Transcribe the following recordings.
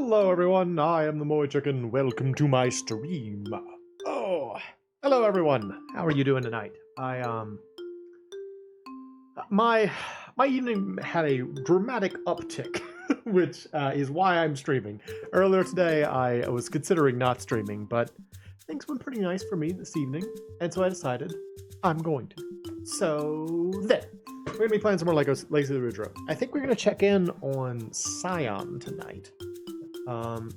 Hello everyone, I am the MoeChicken. Welcome to my stream. Oh, hello everyone. How are you doing tonight? My evening had a dramatic uptick, which is why I'm streaming. Earlier today, I was considering not streaming, but things went pretty nice for me this evening, and so I decided I'm going to. So then, we're gonna be playing some more Lazy Rudra. I think we're gonna check in on Scion tonight.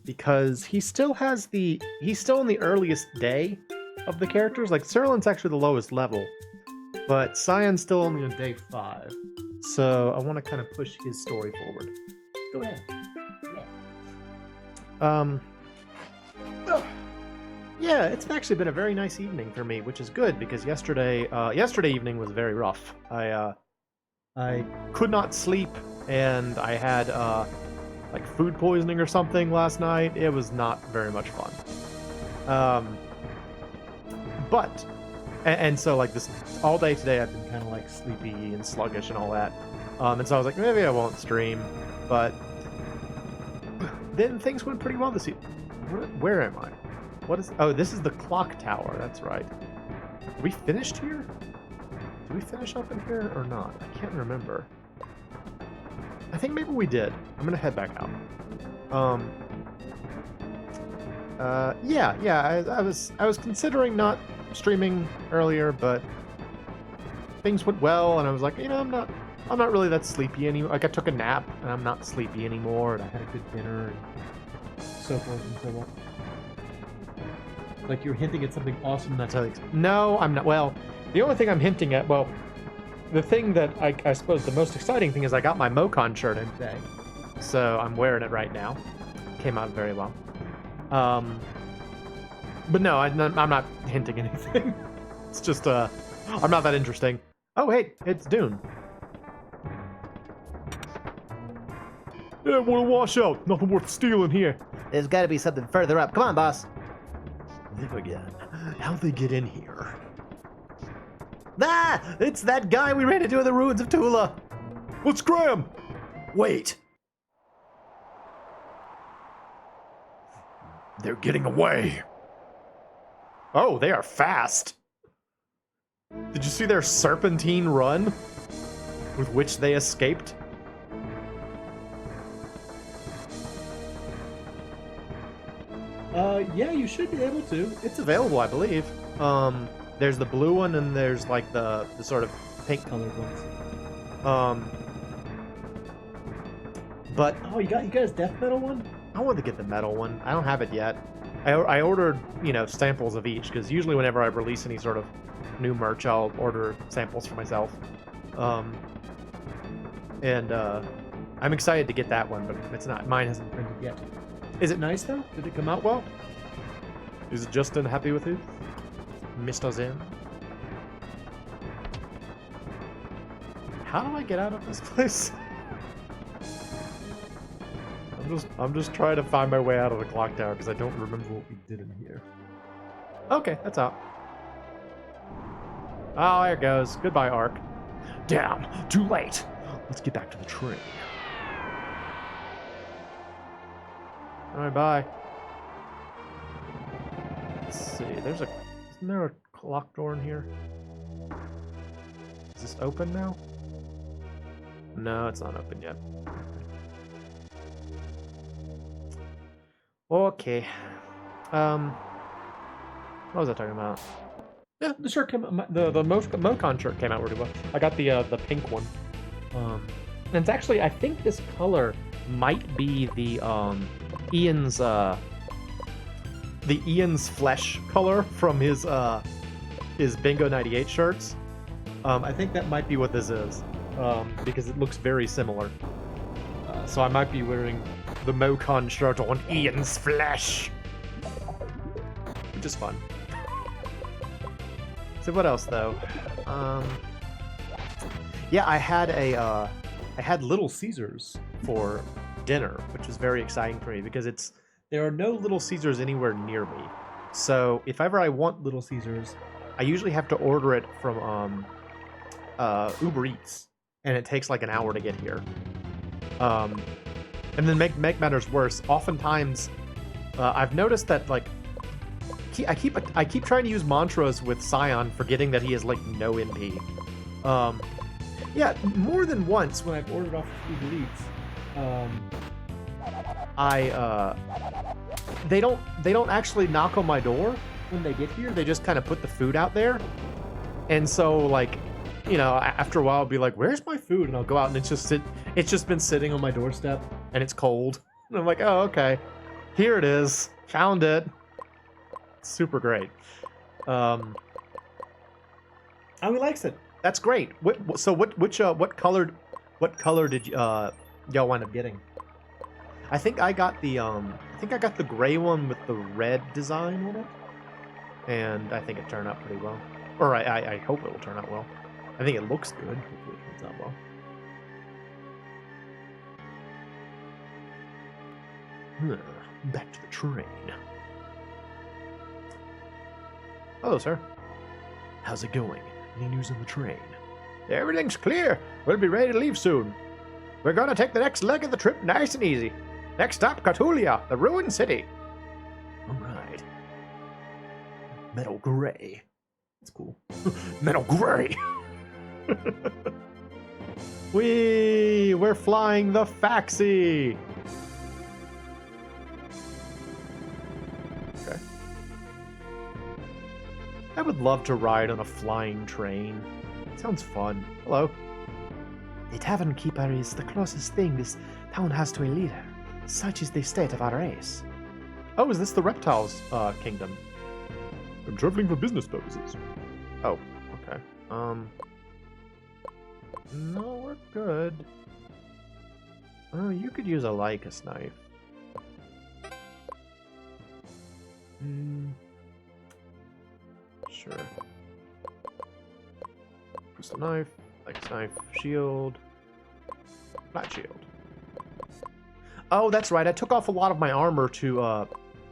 Because he's still in the earliest day of the characters. Like, Cerulean's actually the lowest level, but Scion's still only on day 5. So I want to kind of push his story forward. Go ahead. Yeah, it's actually been a very nice evening for me, which is good because yesterday evening was very rough. I could not sleep, and I had like food poisoning or something last night. It was not very much fun. And so like this all day today I've been kind of like sleepy and sluggish and all that. And so I was like, maybe I won't stream, but then things went pretty well this evening. Where am I? Oh, this is the clock tower, that's right. Are we finished here? Did we finish up in here or not? I can't remember. I think maybe we did. I'm gonna head back out. I was considering not streaming earlier, but things went well, and I was like, I'm not really that sleepy anymore. Like, I took a nap, and I'm not sleepy anymore, and I had a good dinner, and so forth and so on. Like, you're hinting at something awesome that's like, no, I'm not. Well, the only thing I'm hinting at, the thing that I suppose the most exciting thing is I got my MoeChicken shirt in today. So I'm wearing it right now. Came out very well. But no, I'm not hinting anything. It's just, I'm not that interesting. Oh, hey, it's Dune. Yeah, wanna wash out. Nothing worth stealing here. There's gotta be something further up. Come on, boss. Live again. How'd they get in here? Ah! It's that guy we ran into in the ruins of Tula! Let's scram! Wait. They're getting away. Oh, they are fast. Did you see their serpentine run with which they escaped? Yeah, you should be able to. It's available, I believe. There's the blue one, and there's like the sort of pink colored ones. But oh, you guys death metal one? I want to get the metal one. I don't have it yet. I ordered samples of each, because usually whenever I release any sort of new merch, I'll order samples for myself. I'm excited to get that one, but it's not. Mine hasn't printed yet. Is it nice though? Did it come out well? Is Justin happy with it? Mr. Zen. How do I get out of this place? I'm just trying to find my way out of the clock tower because I don't remember what we did in here. Okay, that's out. Oh, there it goes. Goodbye, Ark. Damn, too late. Let's get back to the train. Alright, bye. Let's see, isn't there a clock door in here? Is this open now? No, it's not open yet. Okay. What was I talking about? Yeah, the shirt came out, the MoeChicken shirt came out really well. I got the pink one. And it's actually, I think this color might be the Ian's flesh color from his Bingo 98 shirts. I think that might be what this is, because it looks very similar. So I might be wearing the MoeChicken shirt on Ian's flesh, which is fun. So what else though? Yeah, I had Little Caesars for dinner, which was very exciting for me because there are no Little Caesars anywhere near me. So if ever I want Little Caesars, I usually have to order it from Uber Eats, and it takes like an hour to get here. And then make matters worse, oftentimes I've noticed that like I keep trying to use mantras with Scion, forgetting that he has like no NP. Yeah, more than once when I've ordered off Uber Eats, they don't actually knock on my door when they get here. They just kind of put the food out there, and so like, you know, after a while I'll be like, "Where's my food?" And I'll go out and it's just been sitting on my doorstep and it's cold. And I'm like, "Oh, okay, here it is, found it." Super great. Oh, he likes it. That's great. What color did y'all wind up getting? I think I got the gray one with the red design on it, and I think it turned out pretty well. Or I hope it will turn out well. I think it looks good. Hopefully it turns out well. Back to the train. Hello, sir. How's it going? Any news on the train? Everything's clear. We'll be ready to leave soon. We're gonna take the next leg of the trip nice and easy. Next stop, Catulia, the ruined city. All right. Metal gray. That's cool. Metal gray. We're flying the Faxi. Okay. I would love to ride on a flying train. Sounds fun. Hello. The tavern keeper is the closest thing this town has to a leader. Such is the state of our race. Oh, is this the reptiles kingdom? I'm traveling for business purposes. Oh, okay. No, we're good. Oh, you could use a Lycus knife. Sure. Crystal knife, Lycus knife, shield, flat shield. Oh, that's right. I took off a lot of my armor to,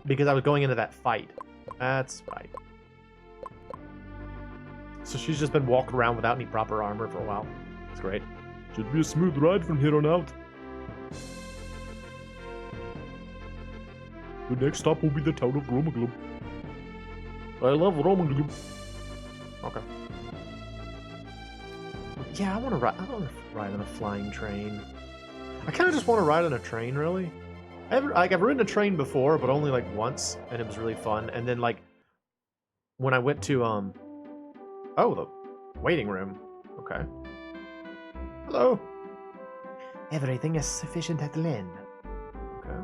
because I was going into that fight. That's right. So she's just been walking around without any proper armor for a while. It's great. Should be a smooth ride from here on out. The next stop will be the town of Romaglum. I love Romaglum. Okay. Yeah, I want to ride on a flying train. I kind of just want to ride on a train, really. I've ridden a train before, but only like once, and it was really fun. And then like when I went to oh, the waiting room. Okay. Hello. Everything is sufficient at Lynn. Okay.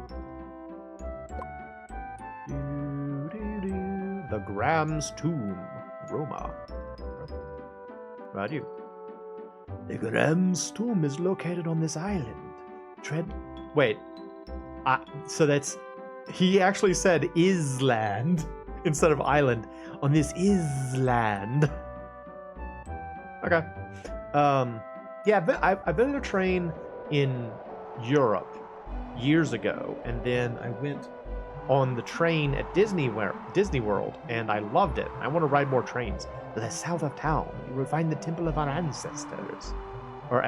The Graham's Tomb, Roma. Right, you. The Graham's Tomb is located on this island. Wait. So that's... He actually said island instead of island. On this island. Okay. Yeah, I've been on a train in Europe years ago, and then I went on the train at Disney World, and I loved it. I want to ride more trains. To the south of town, you will find the Temple of our Ancestors. Or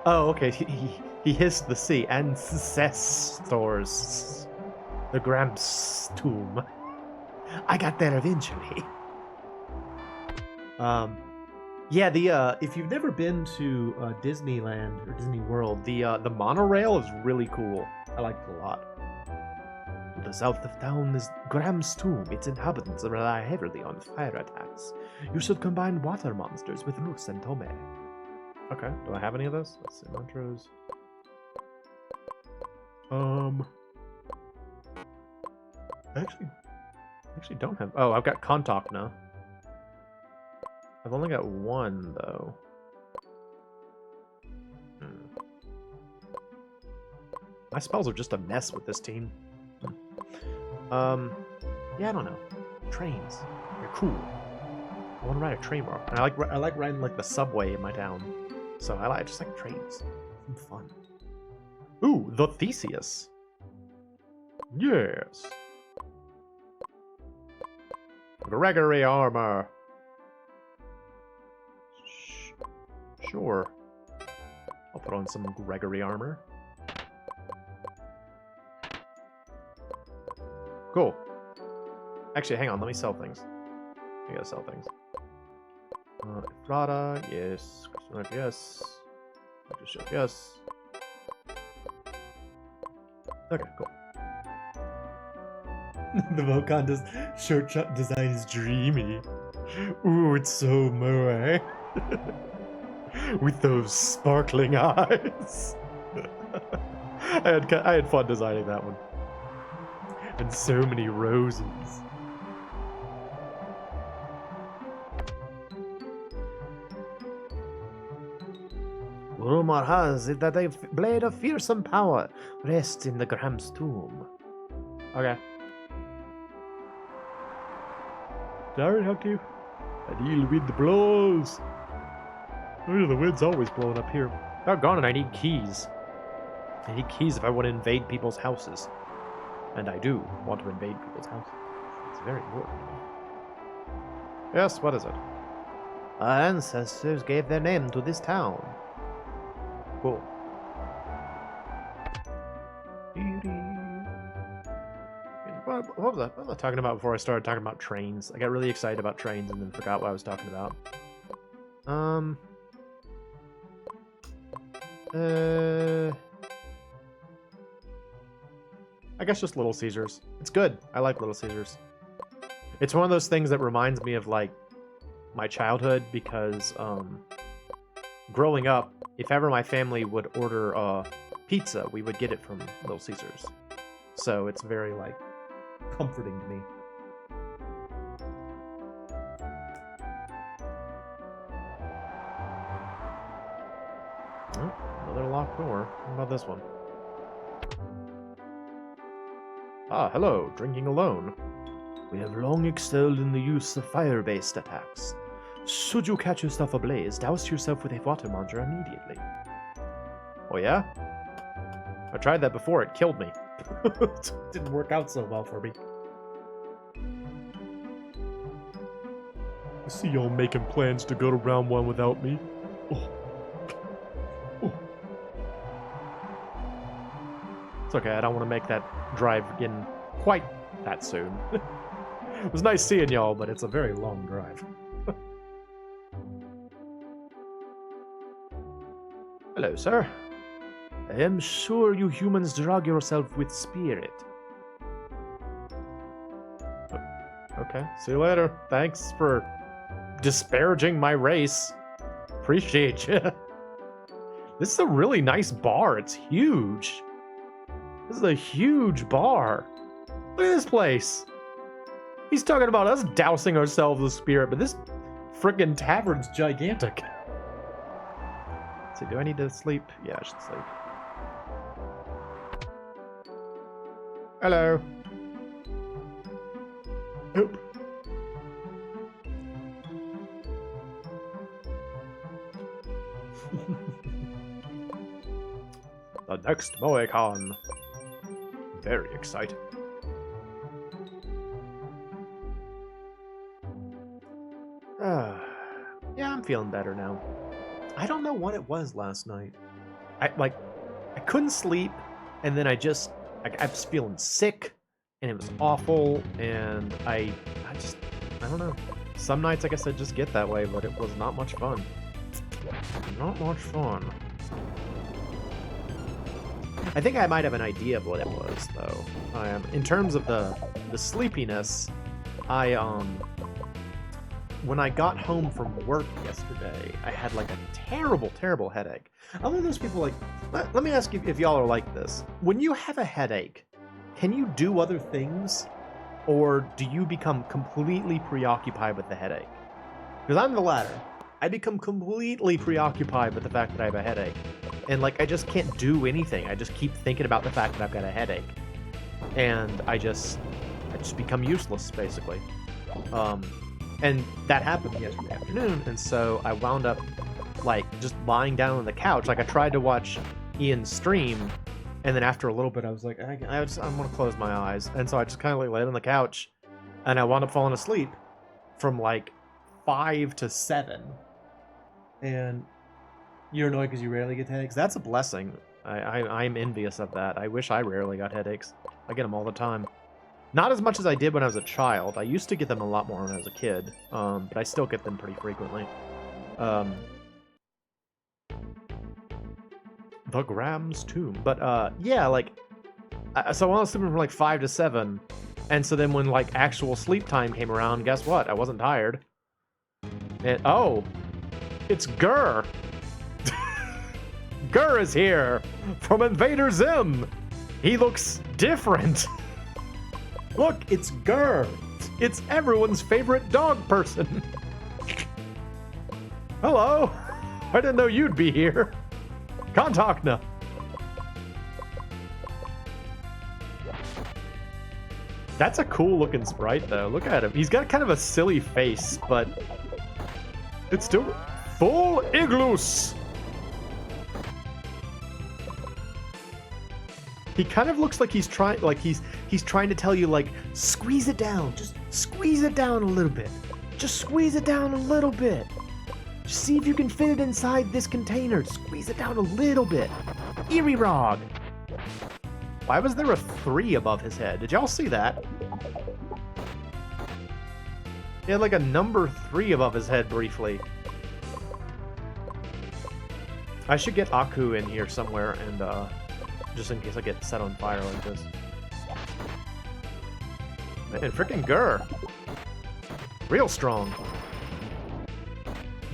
Oh, okay. He hissed the C. Ancestors. The Graham's Tomb. I got there eventually. Yeah, if you've never been to Disneyland or Disney World, the monorail is really cool. I like it a lot. To the south of town is Graham's Tomb. Its inhabitants rely heavily on fire attacks. You should combine water monsters with Lux and Tome. Okay, do I have any of those? Let's see, mantras. I actually don't have... Oh, I've got Contact now. I've only got one, though. My spells are just a mess with this team. Yeah, I don't know. Trains. They're cool. I want to ride a train more. And I like riding like the subway in my town. So I just like trains. Some fun. Ooh, the Theseus. Yes. Gregory armor. Sure. I'll put on some Gregory armor. Cool. Actually, hang on. Let me sell things. I gotta sell things. Rudra, yes. Yes. Yes. Okay, cool. The Volcon shirt design is dreamy. Ooh, it's so moe. With those sparkling eyes. I had fun designing that one. And so many roses. Rumor has it that a blade of fearsome power rests in the Graham's tomb. Okay. Did I already talk to you? I deal with the blows. Oh, the wind's always blowing up here. Doggone it, I need keys. I need keys if I want to invade people's houses. And I do want to invade people's houses. It's very important. Yes, what is it? Our ancestors gave their name to this town. Cool. What was I talking about before I started talking about trains? I got really excited about trains and then forgot what I was talking about. I guess just Little Caesars. It's good. I like Little Caesars. It's one of those things that reminds me of, like, my childhood because, growing up, if ever my family would order pizza, we would get it from Little Caesars. So it's very, like, comforting to me. Oh, another locked door. What about this one? Ah, hello, drinking alone. We have long excelled in the use of fire-based attacks. Should you catch yourself ablaze, douse yourself with a water monitor immediately. Oh yeah? I tried that before, it killed me. It didn't work out so well for me. I see y'all making plans to go to round one without me. Oh. Oh. It's okay, I don't want to make that drive again quite that soon. It was nice seeing y'all, but it's a very long drive. Hello, sir. I am sure you humans drug yourself with spirit. Okay, see you later. Thanks for disparaging my race. Appreciate you. This is a really nice bar. It's huge. This is a huge bar. Look at this place. He's talking about us dousing ourselves with spirit, but this frickin' tavern's gigantic. So do I need to sleep? Yeah, I should sleep. Hello. Nope. The next MoeChicken. Very exciting. Yeah, I'm feeling better now. I don't know what it was last night. I couldn't sleep, and then I was feeling sick, and it was awful, and I don't know. Some nights, I guess I just get that way, but it was not much fun. Not much fun. I think I might have an idea of what it was, though. In terms of the sleepiness, when I got home from work yesterday, I had like a terrible, terrible headache. I'm one of those people like, let me ask you if y'all are like this. When you have a headache, can you do other things? Or do you become completely preoccupied with the headache? Because I'm the latter. I become completely preoccupied with the fact that I have a headache. And like, I just can't do anything. I just keep thinking about the fact that I've got a headache. And I just become useless, basically. And that happened yesterday afternoon, and so I wound up, like, just lying down on the couch. Like, I tried to watch Ian's stream, and then after a little bit, I was like, I want to close my eyes. And so I just kind of, like, laid on the couch, and I wound up falling asleep from, like, 5 to 7. And you're annoyed because you rarely get headaches? That's a blessing. I'm envious of that. I wish I rarely got headaches. I get them all the time. Not as much as I did when I was a child. I used to get them a lot more when I was a kid, but I still get them pretty frequently. The Graham's Tomb. But, yeah, like... So I was sleeping from, like, 5 to 7, and so then when, like, actual sleep time came around, guess what? I wasn't tired. And, oh! It's Gurr! Gurr is here! From Invader Zim! He looks different! Look, it's Gurr! It's everyone's favorite dog person! Hello! I didn't know you'd be here! Kontakna! That's a cool looking sprite though, look at him. He's got kind of a silly face, but... it's still... full igloos! He kind of looks like he's trying, he's trying to tell you, like, squeeze it down, just squeeze it down a little bit. Just squeeze it down a little bit. Just see if you can fit it inside this container. Squeeze it down a little bit. Eerie Rog. Why was there a 3 above his head? Did y'all see that? He had like a number 3 above his head briefly. I should get Aku in here somewhere and, just in case I get set on fire like this. Man, frickin' Gurr. Real strong.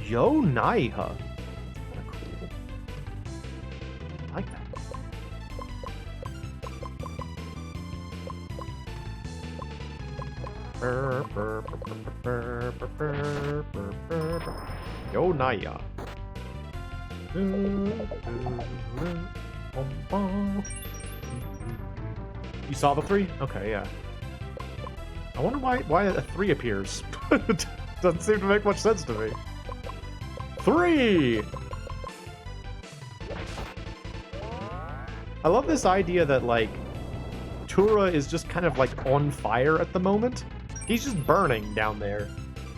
Yo Naiha. Kinda cool. I like that. Yo Naiha. You saw the 3? Okay, yeah. I wonder why a 3 appears. Doesn't seem to make much sense to me. 3! I love this idea that, like, Tura is just kind of, like, on fire at the moment. He's just burning down there.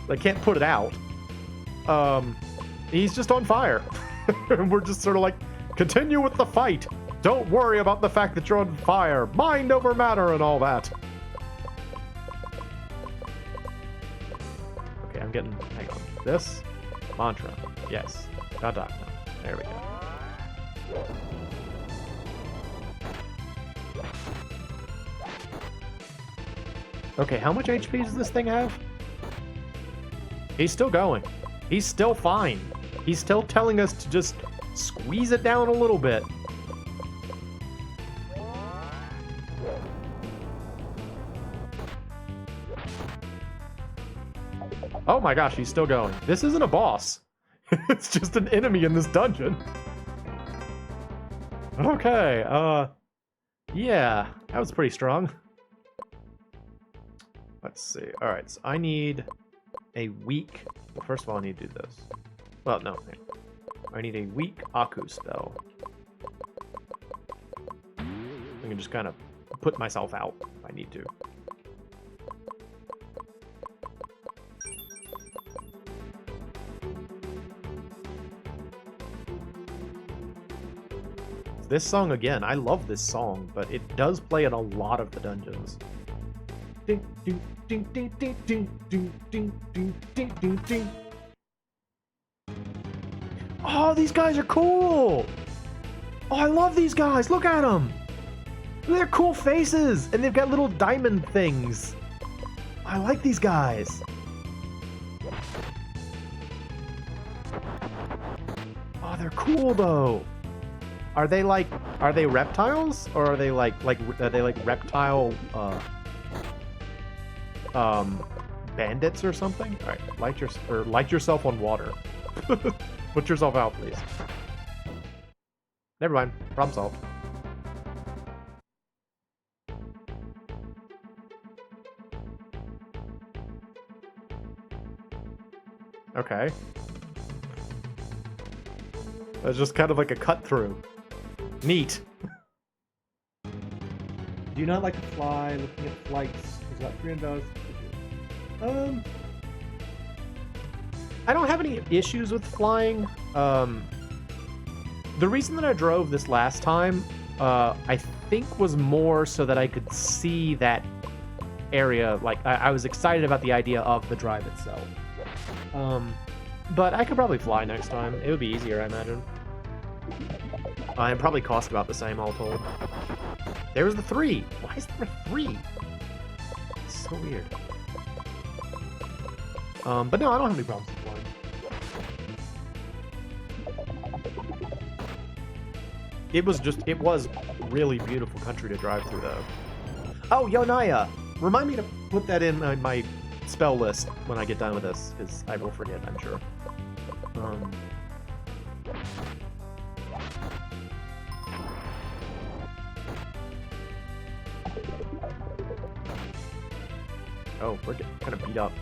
They can't put it out. He's just on fire. And we're just sort of like, continue with the fight. Don't worry about the fact that you're on fire. Mind over matter and all that. Okay, I'm getting... hang on. This? Mantra. Yes. Kontakna. There we go. Okay, how much HP does this thing have? He's still going. He's still fine. He's still telling us to just squeeze it down a little bit. Oh my gosh, he's still going. This isn't a boss. It's just an enemy in this dungeon. Okay, yeah, that was pretty strong. Let's see. Alright, so I need a weak... well, first of all, I need to do this. Well, no. I need a weak Aku spell. I can just kind of put myself out if I need to. This song again, I love this song, but it does play in a lot of the dungeons. Ding, ding, ding, ding, ding, ding, ding, ding, ding, ding, ding, ding. Oh, these guys are cool! Oh, I love these guys! Look at them! Look at their cool faces! And they've got little diamond things. I like these guys. Oh, they're cool though. Are they reptiles? Or are they like reptile, bandits or something? Alright, light yourself on water. Put yourself out, please. Never mind. Problem solved. Okay. That's just kind of like a cut through. Neat. Do you not like to fly? Looking at flights. Is that 300 dollars? I don't have any issues with flying. The reason that I drove this last time, I think was more so that I could see that area, like, I was excited about the idea of the drive itself. But I could probably fly next time. It would be easier, I imagine. It probably cost about the same, all told. There was the 3. Why is there a 3? It's so weird. But no, I don't have any problems with flying. It was really beautiful country to drive through, though. Oh, Yonaya! Remind me to put that in my spell list when I get done with this, because I will forget, I'm sure. Oh, we're getting kind of beat up.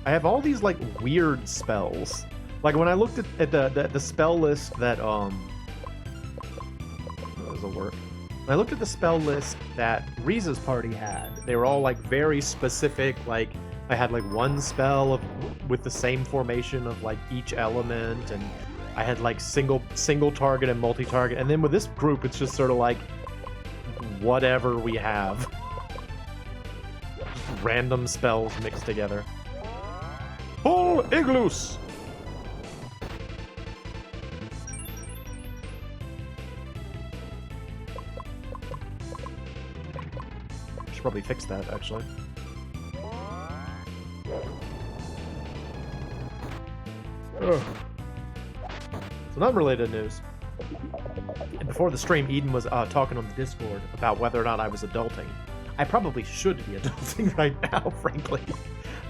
I have all these, like, weird spells. Like, when I looked at the spell list that, that doesn't work. When I looked at the spell list that Riza's party had, they were all, like, very specific. Like, I had, like, one spell with the same formation of, like, each element, and I had, like, single target and multi-target. And then with this group, it's just sort of like, whatever we have. Just random spells mixed together. Full igloos! Should probably fix that, actually. Ugh. Some unrelated news. And before the stream, Eden was talking on the Discord about whether or not I was adulting. I probably should be adulting right now, frankly.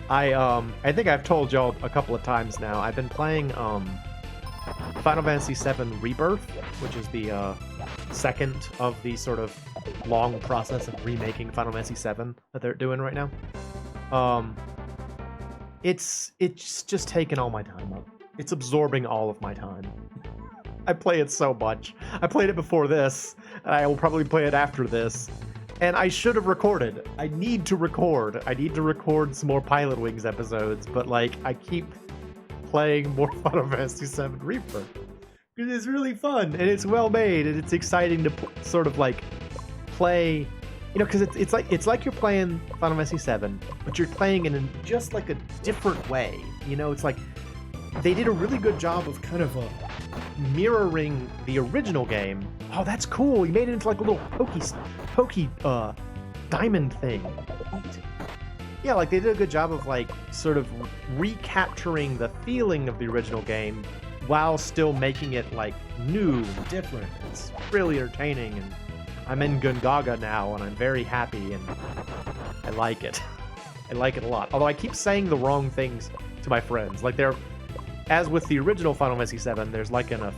I think I've told y'all a couple of times now. I've been playing Final Fantasy VII Rebirth, which is the second of the sort of long process of remaking Final Fantasy VII that they're doing right now. It's just taking all my time up. It's absorbing all of my time. I play it so much. I played it before this, and I will probably play it after this. And I should have recorded. I need to record. I need to record some more Pilot Wings episodes, but, like, I keep playing more Final Fantasy VII Rebirth. Because it's really fun, and it's well made, and it's exciting to sort of, like, play, you know, because it's like you're playing Final Fantasy VII, but you're playing it in just, like, a different way. You know, it's like, they did a really good job of kind of mirroring the original game. Oh, that's cool. You made it into, like, a little pokey diamond thing. Yeah, like, they did a good job of, like, sort of recapturing the feeling of the original game while still making it, like, new and different. It's really entertaining, and I'm in Gungaga now, and I'm very happy, and I like it. I like it a lot. Although I keep saying the wrong things to my friends. Like, as with the original Final Fantasy VII, there's like a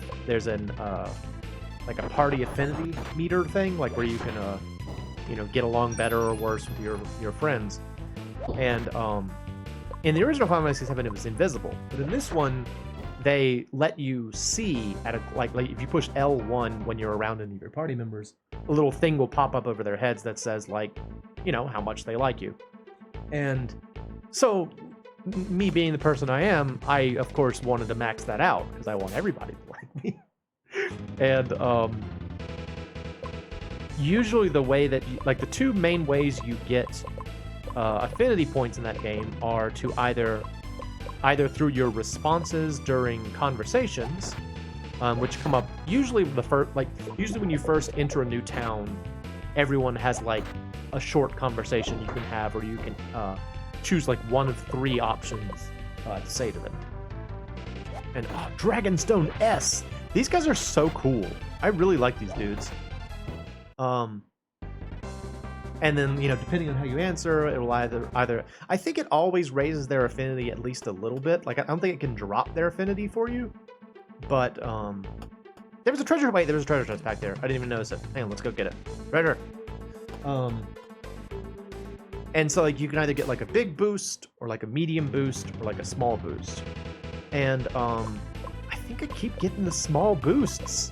party affinity meter thing, like where you can you know, get along better or worse with your friends. And in the original Final Fantasy VII, it was invisible, but in this one, they let you see at like if you push L1 when you're around any of your party members, a little thing will pop up over their heads that says, like, you know, how much they like you. And so, me being the person I am, I of course wanted to max that out because I want everybody to like me. And usually the way that the two main ways you get affinity points in that game are to either through your responses during conversations, which come up usually usually when you first enter a new town, everyone has like a short conversation you can have, or you can choose like one of 3 options to say to them. And Dragonstone S, these guys are so cool. I really like these dudes. And then, you know, depending on how you answer, it will either I think it always raises their affinity at least a little bit. Like, I don't think it can drop their affinity for you. But there was a treasure. Wait, there was a treasure chest back there. I didn't even notice it. Hang on, let's go get it. Treasure. And so, like, you can either get like a big boost, or like a medium boost, or like a small boost. And I think I keep getting the small boosts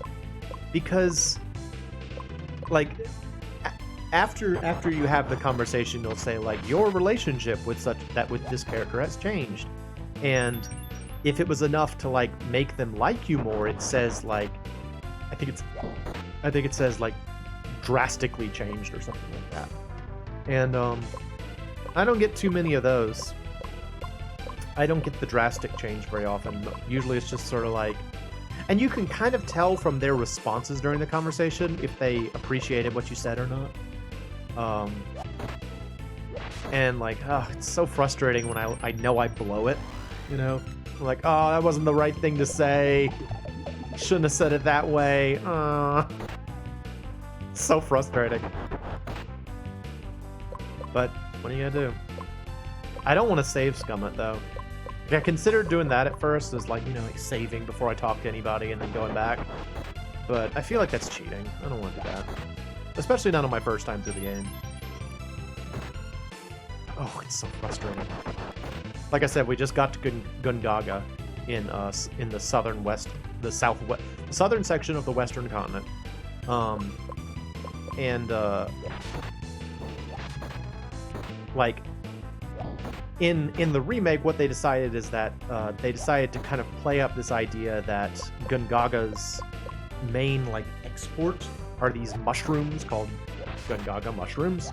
because, like, after you have the conversation, you'll say, like, your relationship with this character has changed. And if it was enough to like make them like you more, it says like, I think it says like drastically changed or something like that. And I don't get too many of those. I don't get the drastic change very often. Usually it's just sort of like, and you can kind of tell from their responses during the conversation if they appreciated what you said or not. And like, oh, it's so frustrating when I know I blow it, you know? Like, oh, that wasn't the right thing to say. Shouldn't have said it that way. So frustrating. But what are you gonna do? I don't want to save scum it though. Like, I considered doing that at first, as like, you know, like saving before I talk to anybody and then going back. But I feel like that's cheating. I don't want to do that. Especially not on my first time through the game. Oh, it's so frustrating. Like I said, we just got to Gungaga in the southern section of the Western continent. Like in the remake, what they decided is that they decided to kind of play up this idea that Gungaga's main like export are these mushrooms called Gungaga mushrooms.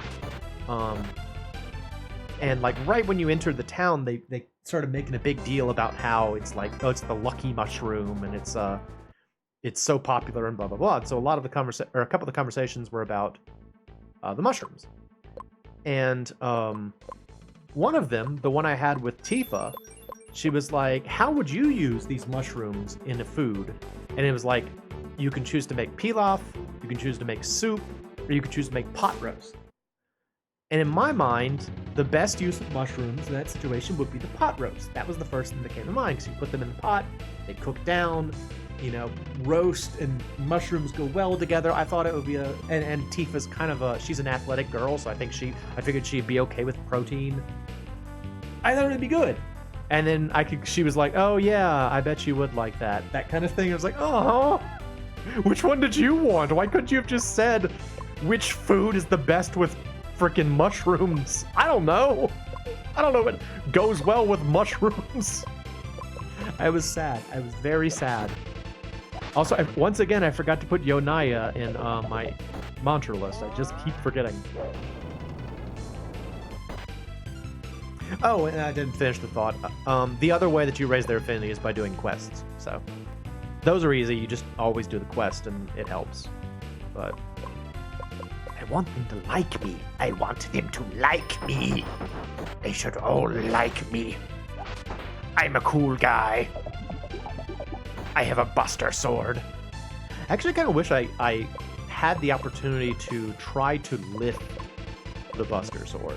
And like right when you entered the town, they started making a big deal about how it's like, oh, it's the lucky mushroom and it's so popular and blah blah blah. And so a couple of the conversations were about the mushrooms. And one of them, the one I had with Tifa, she was like, how would you use these mushrooms in a food? And it was like, you can choose to make pilaf, you can choose to make soup, or you can choose to make pot roast. And in my mind, the best use of mushrooms in that situation would be the pot roast. That was the first thing that came to mind, because you put them in the pot, they cook down, you know, roast and mushrooms go well together. I thought it would be and Tifa's kind of she's an athletic girl, so I figured she'd be okay with protein. I thought it'd be good. And then she was like, oh yeah, I bet you would like that. That kind of thing. I was like, oh, which one did you want? Why couldn't you have just said which food is the best with freaking mushrooms? I don't know what goes well with mushrooms. I was sad. I was very sad. Also, once again, I forgot to put Yonaya in my mantra list. I just keep forgetting. Oh, and I didn't finish the thought. The other way that you raise their affinity is by doing quests. So those are easy. You just always do the quest, and it helps. But I want them to like me. I want them to like me. They should all like me. I'm a cool guy. I have a Buster Sword. I actually kind of wish I had the opportunity to try to lift the Buster Sword.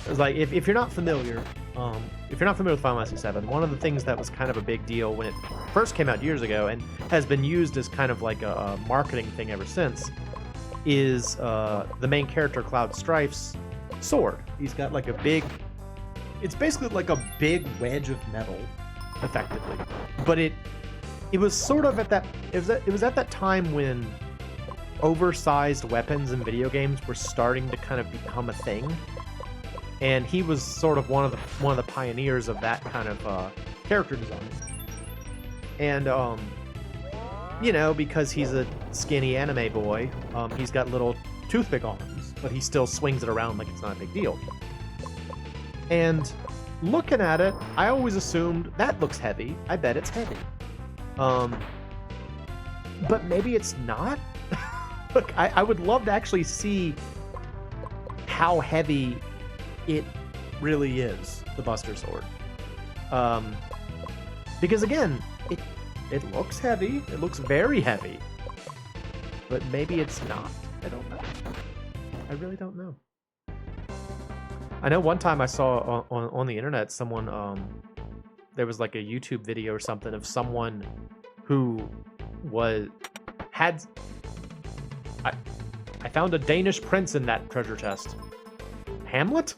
It's like, if you're not familiar, with Final Fantasy VII, one of the things that was kind of a big deal when it first came out years ago and has been used as kind of like a marketing thing ever since is the main character, Cloud Strife's sword. He's got like it's basically like a big wedge of metal, effectively. But it was sort of at that time when oversized weapons in video games were starting to kind of become a thing, and he was sort of one of the pioneers of that kind of character design. And you know, because he's a skinny anime boy, he's got little toothpick arms, but he still swings it around like it's not a big deal. And looking at it, I always assumed that looks heavy. I bet it's heavy. But maybe it's not. Look, I would love to actually see how heavy it really is, the Buster Sword. Because again, it looks heavy. It looks very heavy. But maybe it's not. I don't know. I really don't know. I know one time I saw on the internet someone, there was like a YouTube video or something of someone who I found a Danish prince in that treasure chest. Hamlet?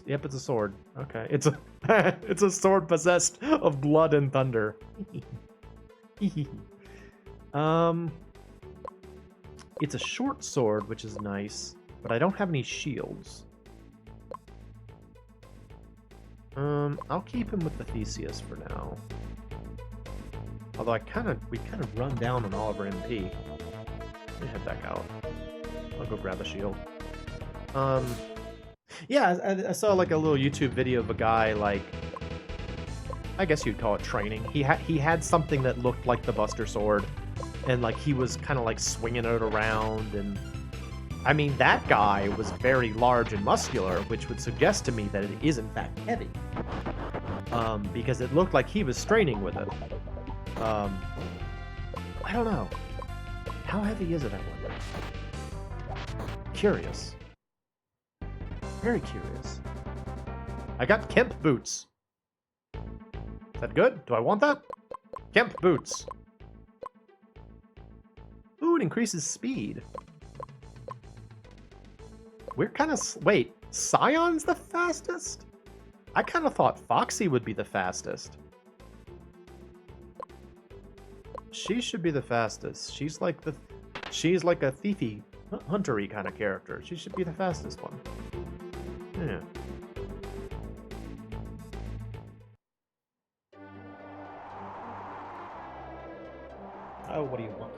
Yep, it's a sword. Okay, it's a sword possessed of blood and thunder. It's a short sword, which is nice, but I don't have any shields. I'll keep him with the Theseus for now. Although we kind of run down on all of our MP. Let me head back out. I'll go grab a shield. Yeah, I saw like a little YouTube video of a guy, like, I guess you'd call it training. He had something that looked like the Buster Sword, and like he was kind of like swinging it around, and I mean that guy was very large and muscular, which would suggest to me that it is in fact heavy, because it looked like he was straining with it. I don't know. How heavy is it, I wonder? Curious. Very curious. I got Kemp boots. Is that good? Do I want that? Kemp boots. Ooh, it increases speed. We're kind of... Wait, Scion's the fastest? I kind of thought Foxy would be the fastest. She should be the fastest. She's like a thiefy, huntery kind of character. She should be the fastest one. Yeah. Oh, what do you want?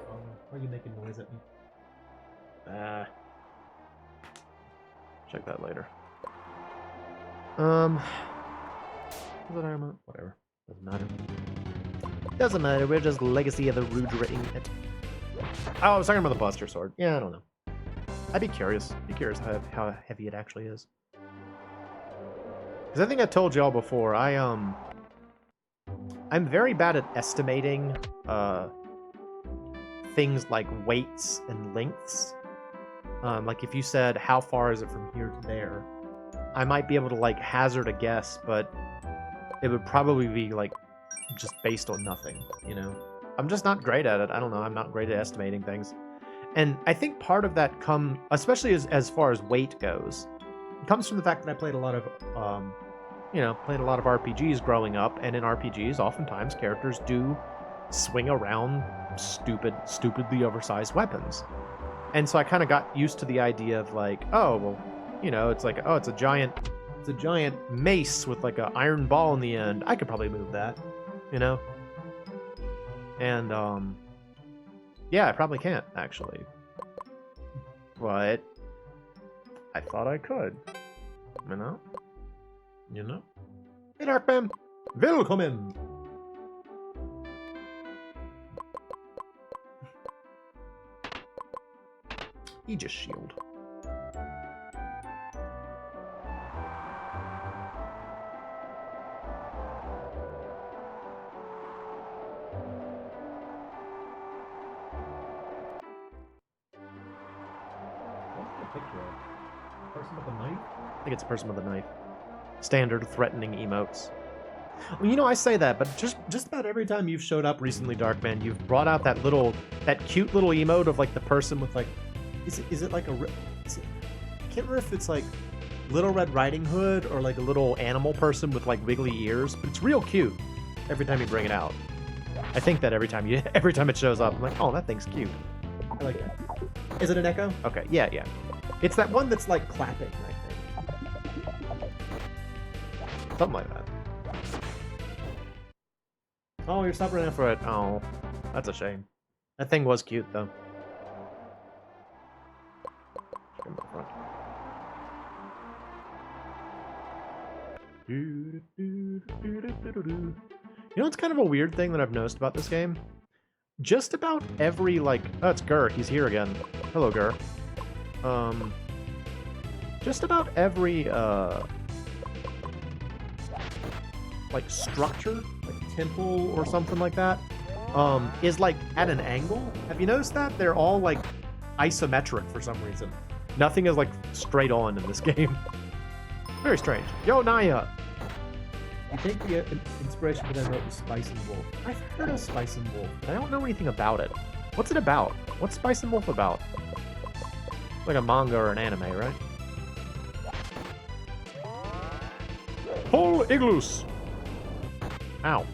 Why are you making noise at me? Check that later. Is it armor? Whatever. Doesn't matter. Doesn't matter, we're just Legacy of the Rudra-ing it. Oh, I was talking about the Buster Sword. Yeah, I don't know. I'd be curious. Be curious how heavy it actually is. Because I think I told y'all before, I'm very bad at estimating things like weights and lengths. Like if you said, how far is it from here to there? I might be able to like hazard a guess, but it would probably be like just based on nothing, you know? I'm just not great at it. I don't know. I'm not great at estimating things. And I think part of that especially as far as weight goes, comes from the fact that I played a lot of, RPGs growing up, and in RPGs, oftentimes characters do swing around stupidly oversized weapons. And so I kind of got used to the idea of like, oh, well, you know, it's like, oh, it's a giant mace with like an iron ball in the end. I could probably move that, you know? And, yeah, I probably can't, actually. But I thought I could. You know? Hey, Darkman! Willkommen! Aegis Shield. Person with a knife? I think it's a person with a knife. Standard threatening emotes. Well, you know, I say that, but just about every time you've showed up recently, Darkman, you've brought out that cute little emote of like the person with like, is it like I can't remember if it's like Little Red Riding Hood or like a little animal person with like wiggly ears, but it's real cute every time you bring it out. I think that every time it shows up, I'm like, oh, that thing's cute. I like that. Is it an echo? Okay, yeah. It's that one that's like clapping, I think. Something like that. Oh, you're stopping running for it. Oh, that's a shame. That thing was cute, though. You know, it's kind of a weird thing that I've noticed about this game. Just about every, like... Oh, it's Gur. He's here again. Hello, Gur. Just about every, like, structure, like temple or something like that, is, like, at an angle. Have you noticed that? They're all, like, isometric for some reason. Nothing is, like, straight on in this game. Very strange. Yo, Naya! You think the inspiration for that note was Spice and Wolf? I've heard of Spice and Wolf, but I don't know anything about it. What's it about? What's Spice and Wolf about? Like a manga or an anime, right? Pull igloos! Ow.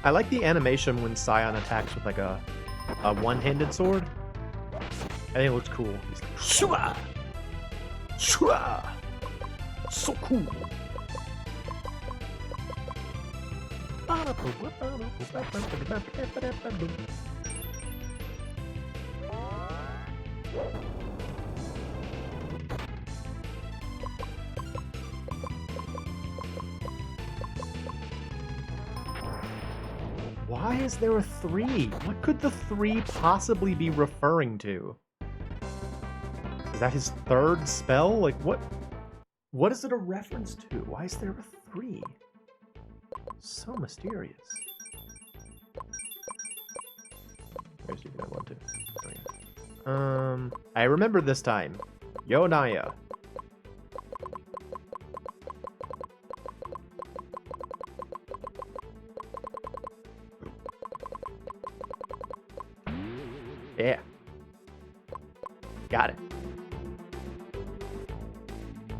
I like the animation when Scion attacks with like a one-handed sword. I think it looks cool. He's like, shua! Shua! So cool. Why is there a 3? What could the 3 possibly be referring to? Is that his third spell? Like, what is it a reference to? Why is there a 3? So mysterious. Where's you gonna want to? I remember this time. Yo Naya. Yeah. Got it.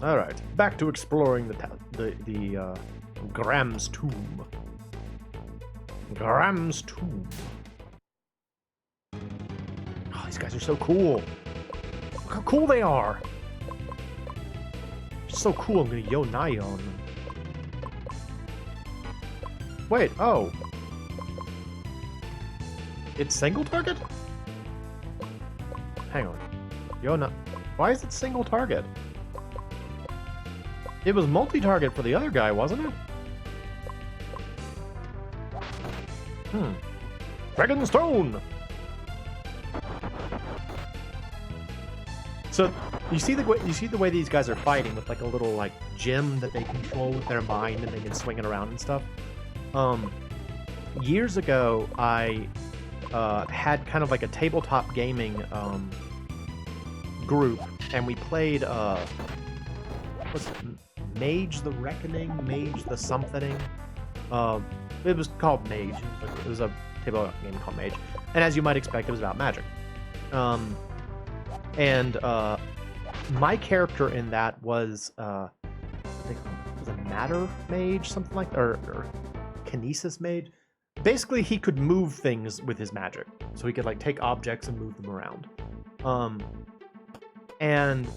All right, back to exploring the Graham's tomb. Graham's tomb. Oh, these guys are so cool. Look how cool they are. So cool. I'm gonna yo Naya on them. Wait. Oh. It's single target? Hang on. Yo, why is it single target? It was multi-target for the other guy, wasn't it? Dragon Stone! So, you see the way these guys are fighting with like a little like gem that they control with their mind and they can swing it around and stuff? Years ago, I had kind of like a tabletop gaming group, and we played what's it? Mage the Reckoning, Mage the something. It was called Mage. It was a tabletop game called Mage, and as you might expect, it was about magic. My character in that was what they call it? Was a Matter Mage, something like that, or Kinesis Mage. Basically, he could move things with his magic, so he could like take objects and move them around. And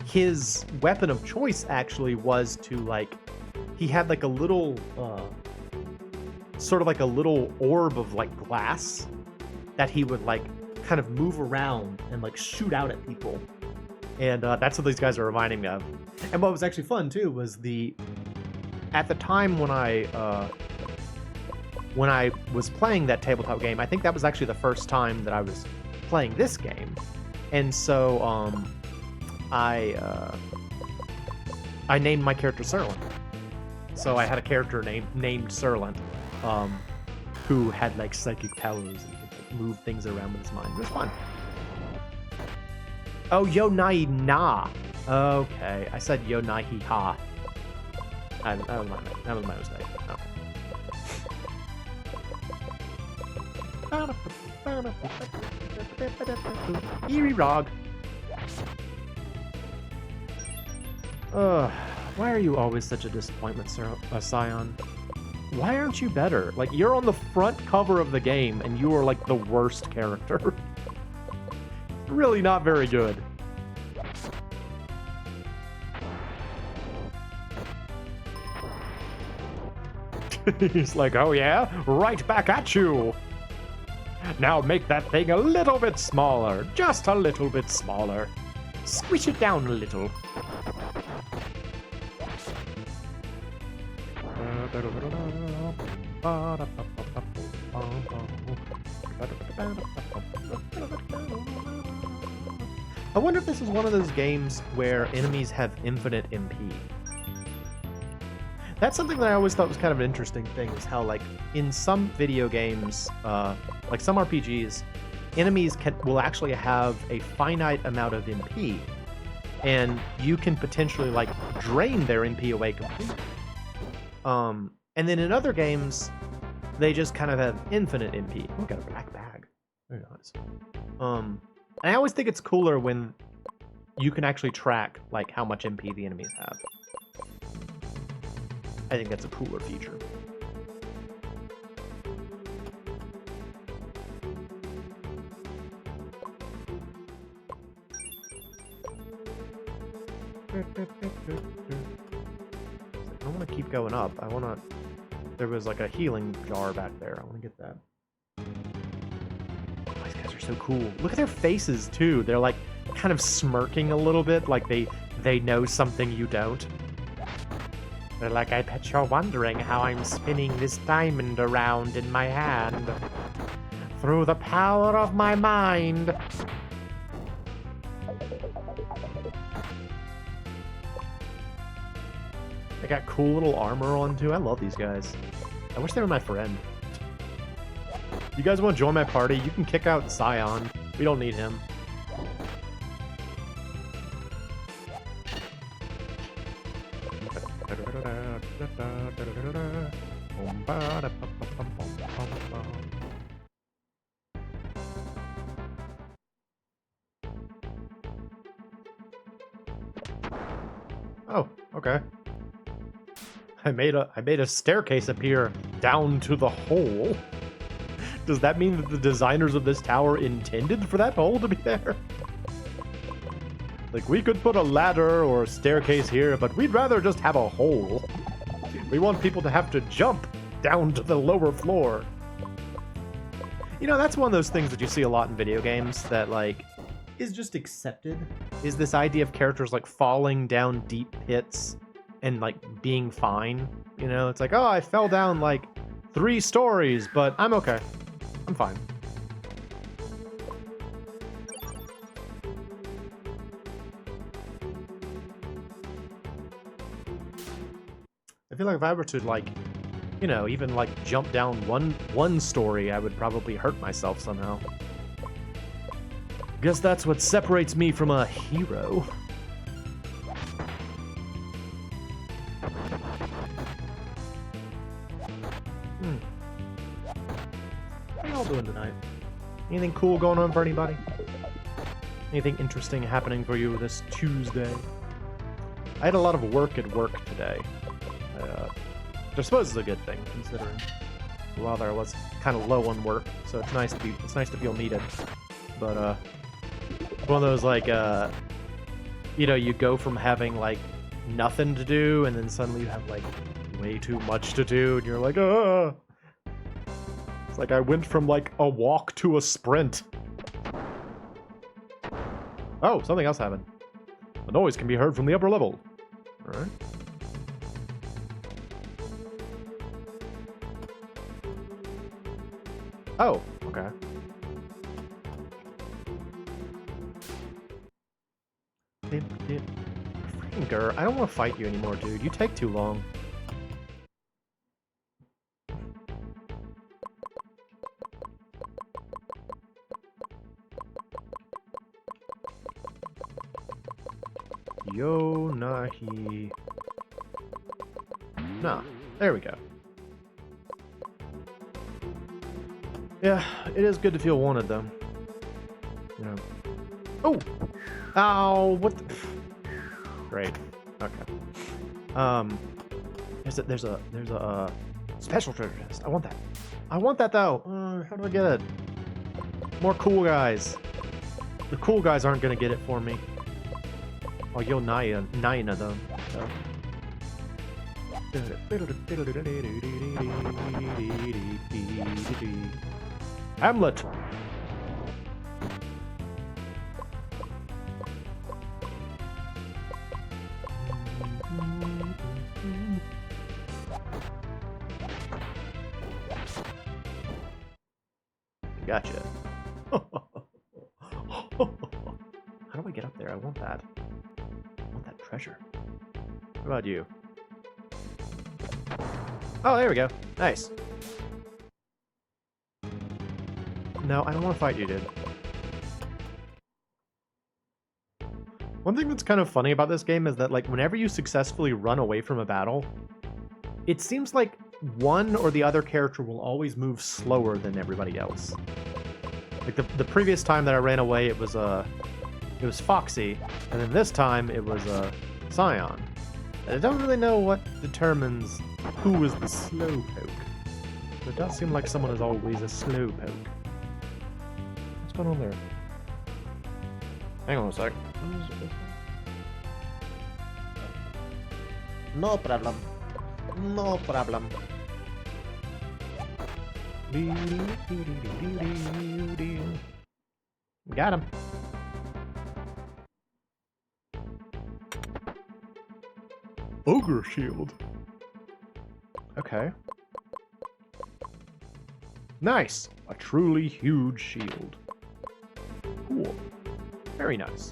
his weapon of choice actually was to like, he had like a little, sort of like a little orb of like glass that he would like kind of move around and like shoot out at people. And that's what these guys are reminding me of. And what was actually fun too was at the time when I was playing that tabletop game, I think that was actually the first time that I was playing this game. And so I named my character Serlent. So I had a character named Serlent, who had like psychic powers and could like, move things around with his mind. It was fun. Oh, Yo Nai Na. Okay, I said Yo Nai Hi Ha. That was my mistake. Okay. Eerie Rog. Why are you always such a disappointment, Scion? Why aren't you better? Like, you're on the front cover of the game, and you are, like, the worst character. Really not very good. He's like, oh yeah? Right back at you! Now make that thing a little bit smaller. Just a little bit smaller. Squish it down a little. I wonder if this is one of those games where enemies have infinite MP. That's something that I always thought was kind of an interesting thing, is how, like, in some video games, like some RPGs, enemies will actually have a finite amount of MP, and you can potentially, like, drain their MP away completely. And then in other games, they just kind of have infinite MP. Oh, got a black bag. Very nice. And I always think it's cooler when you can actually track, like, how much MP the enemies have. I think that's a cooler feature. I don't want to keep going up. I want to... There was like a healing jar back there. I want to get that. Oh, these guys are so cool. Look at their faces, too. They're like kind of smirking a little bit, like they know something you don't. They're like, I bet you're wondering how I'm spinning this diamond around in my hand. Through the power of my mind. They got cool little armor on, too. I love these guys. I wish they were my friend. You guys want to join my party? You can kick out Scion. We don't need him. Oh, okay. I made a staircase appear down to the hole. Does that mean that the designers of this tower intended for that hole to be there? Like, we could put a ladder or a staircase here, but we'd rather just have a hole. We want people to have to jump down to the lower floor. You know, that's one of those things that you see a lot in video games that, like, is just accepted. Is this idea of characters, like, falling down deep pits and, like, being fine. You know, it's like, oh, I fell down, like, 3 stories, but I'm okay. I'm fine. I feel like if I were to, like, you know, even, like, jump down one story, I would probably hurt myself somehow. Guess that's what separates me from a hero. What are y'all doing tonight? Anything cool going on for anybody? Anything interesting happening for you this Tuesday? I had a lot of work at work today. Which I suppose is a good thing, considering while I was kind of low on work, so it's nice to feel needed. But one of those, like, you know, you go from having like nothing to do, and then suddenly you have like way too much to do, and you're like, ah. It's like I went from like a walk to a sprint. Oh, something else happened. The noise can be heard from the upper level. All right. Oh, okay. Freaking Gur, I don't want to fight you anymore, dude. You take too long. Yo, nahi. Nah, there we go. Yeah, it is good to feel wanted, though. You know. Oh! Ow! What the... Great. Okay. There's a special treasure chest. I want that. I want that, though. How do I get it? More cool guys. The cool guys aren't gonna get it for me. Oh, yo, Naina, though. So. Hamlet! Gotcha. How do I get up there? I want that. I want that treasure. What about you? Oh, there we go. Nice. No, I don't want to fight you, dude. One thing that's kind of funny about this game is that, like, whenever you successfully run away from a battle, it seems like one or the other character will always move slower than everybody else. Like, the previous time that I ran away, it was Foxy, and then this time it was Scion. And I don't really know what determines who is the slowpoke. But it does seem like someone is always a slowpoke. What's going on there? Hang on a sec. No problem. No problem. Got him. Ogre shield. Okay. Nice. A truly huge shield. Cool. Very nice.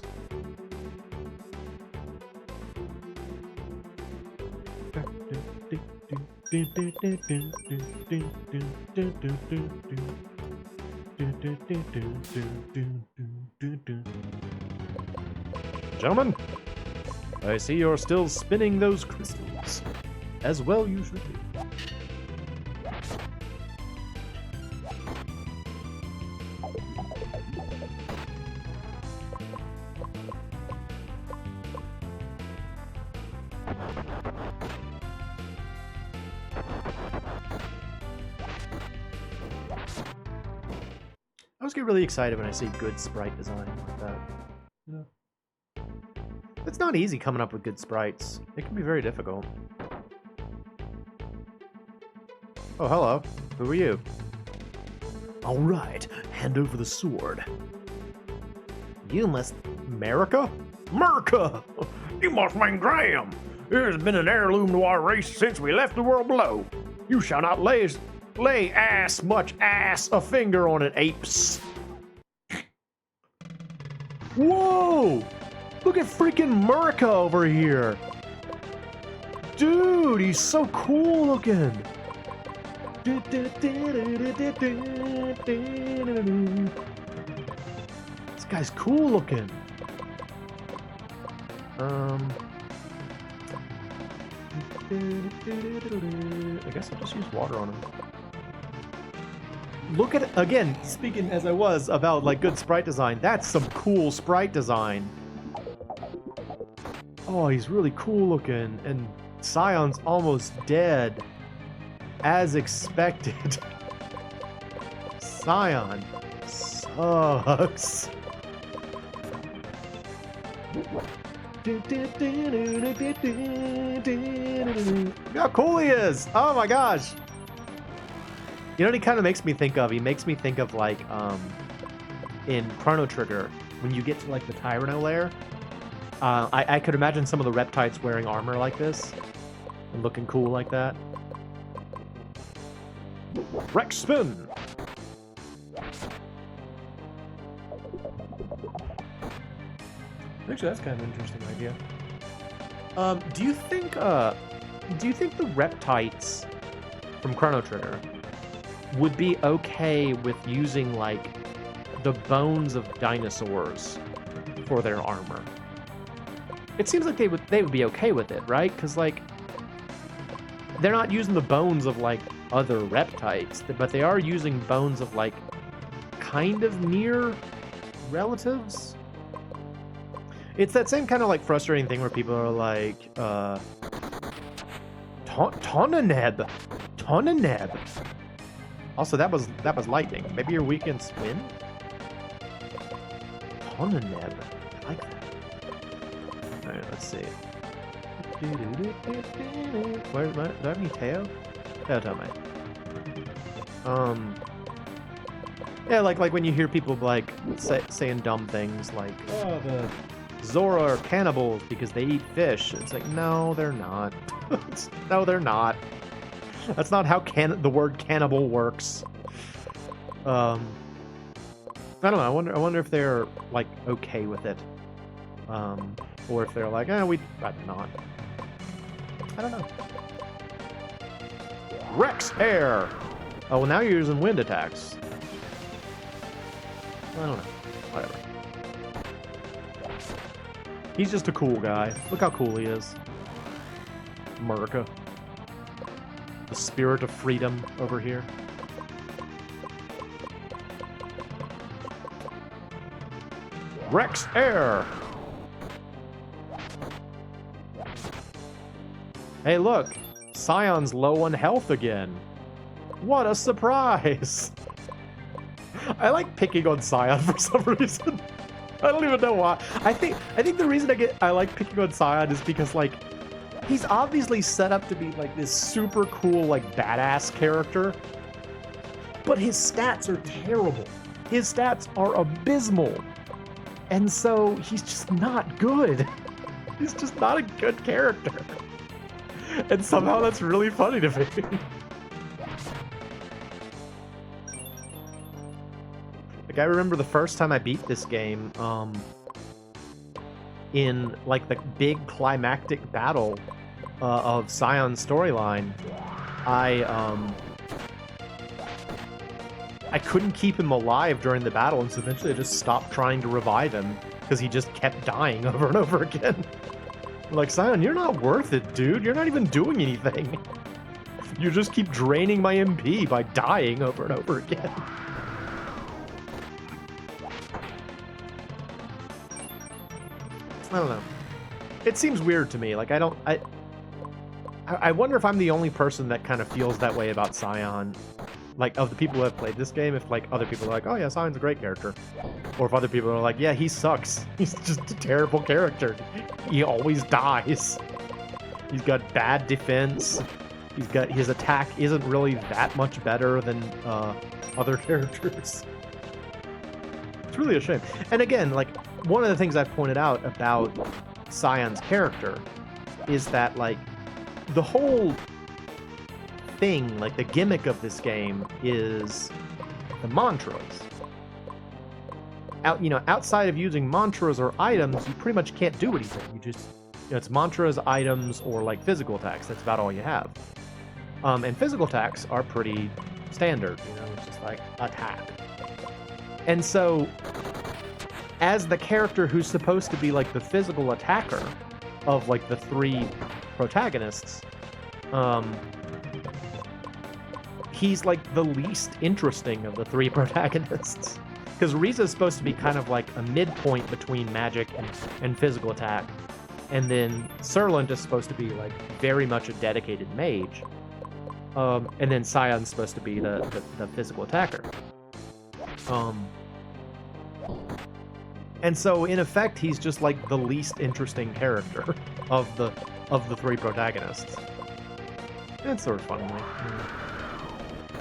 Gentlemen, I see you're still spinning those crystals. As well you should be. I always get really excited when I see good sprite design like that. You know? It's not easy coming up with good sprites. It can be very difficult. Oh, hello. Who are you? All right, hand over the sword. You must... America? America! You must mean Graham. It has been an heirloom to our race since we left the world below. You shall not lay much ass a finger on it, apes. Whoa! Look at freaking America over here! Dude, he's so cool looking! This guy's cool looking. I guess I'll just use water on him. Look at it again, speaking as I was about like good sprite design, that's some cool sprite design. Oh, he's really cool looking, and Scion's almost dead. As expected. Scion sucks. Look how cool he is! Oh my gosh! You know what he kind of makes me think of? He makes me think of like, in Chrono Trigger, when you get to like the Tyranno lair. I could imagine some of the reptiles wearing armor like this and looking cool like that. Rex spin! Actually, that's kind of an interesting idea. Do you think the reptiles from Chrono Trigger would be okay with using like the bones of dinosaurs for their armor? It seems like they would be okay with it, right? Because like they're not using the bones of like other reptiles, but they are using bones of like kind of near relatives. It's that same kind of like frustrating thing where people are like, Tonaneb. Also, that was lightning. Maybe you're weak against wind? Tonaneb. I like that. Alright, let's see. Where, do I have any Teo? Teo, mate. Yeah, like when you hear people like saying dumb things like, oh, the Zora are cannibals because they eat fish. It's like, no, they're not. No, they're not. That's not how the word cannibal works. I don't know. I wonder if they're like okay with it, or if they're like, we'd rather not. I don't know. Rex Air. Oh, well, now you're using wind attacks. I don't know. Whatever. He's just a cool guy. Look how cool he is. America. The spirit of freedom over here. Rex Air! Hey look! Scion's low on health again. What a surprise! I like picking on Scion for some reason. I don't even know why. I think the reason I like picking on Scion is because like he's obviously set up to be like this super cool, like badass character, but his stats are terrible. His stats are abysmal. And so he's just not good. He's just not a good character. And somehow that's really funny to me. Like, I remember the first time I beat this game, in like the big climactic battle of Scion's storyline, I couldn't keep him alive during the battle, and so eventually I just stopped trying to revive him because he just kept dying over and over again. I'm like, Scion, you're not worth it, dude. You're not even doing anything. You just keep draining my MP by dying over and over again. I don't know. It seems weird to me. Like, I wonder if I'm the only person that kind of feels that way about Scion. Like, of the people who have played this game, if, like, other people are like, oh yeah, Sion's a great character. Or if other people are like, yeah, he sucks. He's just a terrible character. He always dies. He's got bad defense. His attack isn't really that much better than other characters. It's really a shame. And again, like, one of the things I've pointed out about Sion's character is that, like, the whole thing, like the gimmick of this game, is the mantras. Outside of using mantras or items, you pretty much can't do anything. You just, it's mantras, items, or like physical attacks. That's about all you have. And physical attacks are pretty standard. It's just like attack. And so, as the character who's supposed to be like the physical attacker of like the three protagonists, he's like the least interesting of the three protagonists. Because Riza's supposed to be kind of like a midpoint between magic and physical attack. And then Serland is supposed to be like very much a dedicated mage. And then Sion's supposed to be the physical attacker. And so in effect, he's just like the least interesting character of the three protagonists. It's sort of fun.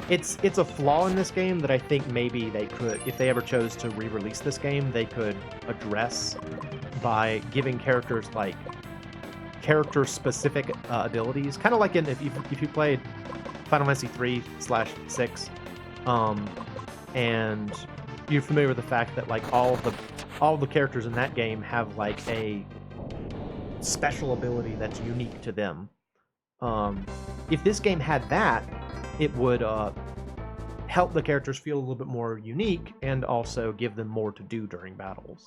It's a flaw in this game that I think maybe they could, if they ever chose to re-release this game, they could address by giving characters like character-specific abilities, kind of like if you played Final Fantasy 3/6, and you're familiar with the fact that like all the characters in that game have like a special ability that's unique to them. If this game had that, it would help the characters feel a little bit more unique and also give them more to do during battle.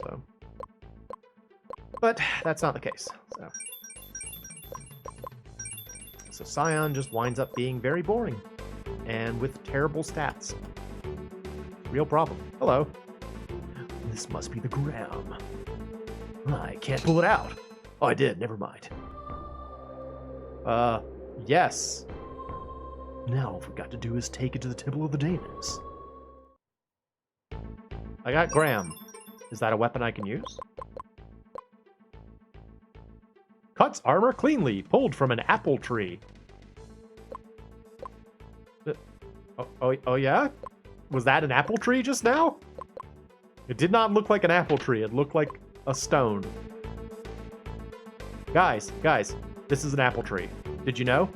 But that's not the case. So Scion just winds up being very boring and with terrible stats. Real problem. Hello. This must be the Gram. I can't pull it out. Oh, I did. Never mind. Yes. Now all we've got to do is take it to the Temple of the Daemons. I got Gram. Is that a weapon I can use? Cuts armor cleanly, pulled from an apple tree. Oh yeah? Was that an apple tree just now? It did not look like an apple tree. It looked like a stone. Guys, this is an apple tree. Did you know?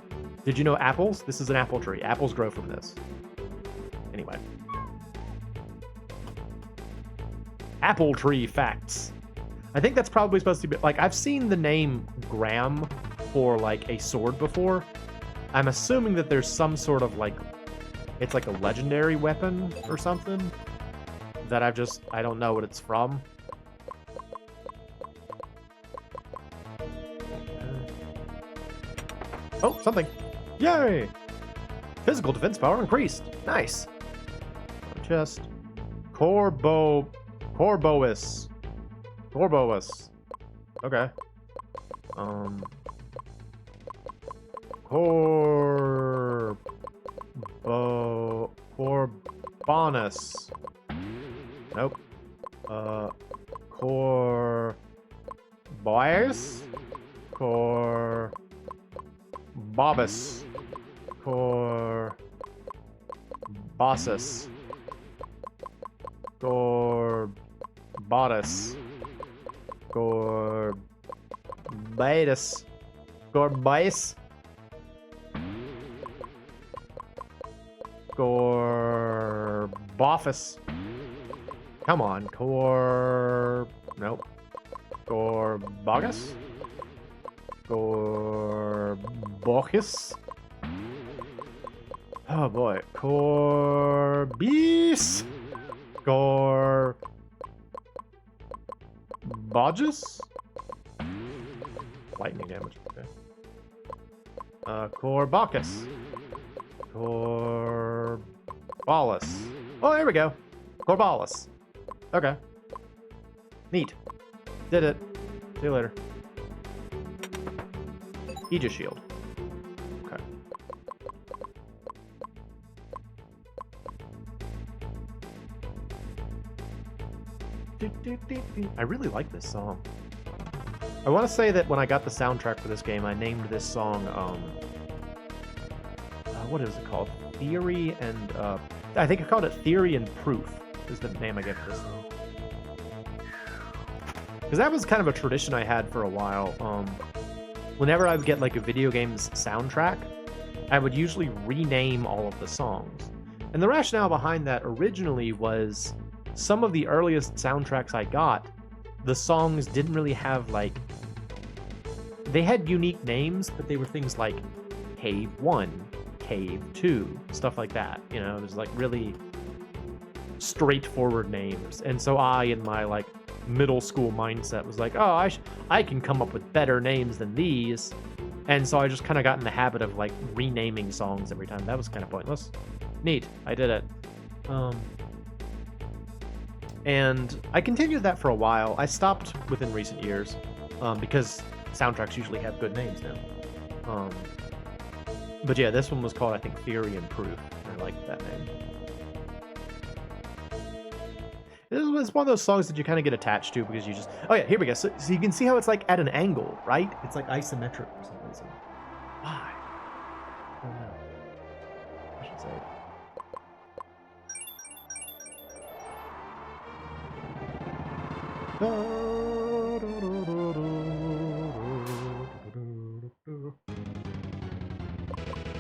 Did you know apples? This is an apple tree. Apples grow from this. Anyway. Apple tree facts. I think that's probably supposed to be, like, I've seen the name Gram for, like, a sword before. I'm assuming that there's some sort of, like, it's like a legendary weapon or something that I don't know what it's from. Oh, something. Yay! Physical defense power increased. Nice. Just Corbois. Okay. Corbonus. Nope. Corbois? Bobus. Corbossus. Gorbatus. Gorbatus. Gorbais. Gorbophus. Come on. Nope. Gorbogus? Gorbochus? Oh boy. Corbis? Gorbodges? Lightning damage. Okay. Corbocus. Corbalus. Oh, there we go. Corbalus. Okay. Neat. Did it. See you later. Aegis shield. Okay. I really like this song. I want to say that when I got the soundtrack for this game, I named this song, what is it called? Theory and, I think I called it Theory and Proof, is the name I gave this song. Because that was kind of a tradition I had for a while. Whenever I would get like a video game's soundtrack, I would usually rename all of the songs. And the rationale behind that originally was some of the earliest soundtracks I got, the songs didn't really have like... They had unique names, but they were things like Cave 1, Cave 2, stuff like that. You know, it was like really straightforward names. And so I, in my like middle school mindset, was like, oh, I can come up with better names than these. And so I just kind of got in the habit of like renaming songs every time. That was kind of pointless. Neat. I did it. And I continued that for a while. I stopped within recent years because soundtracks usually have good names now. But yeah, this one was called, I think, Theory and Proof. I liked that name. It's one of those songs that you kind of get attached to because you just... Oh yeah, here we go. So you can see how it's like at an angle, right? It's like isometric for some reason. Why? I don't know. I should say it.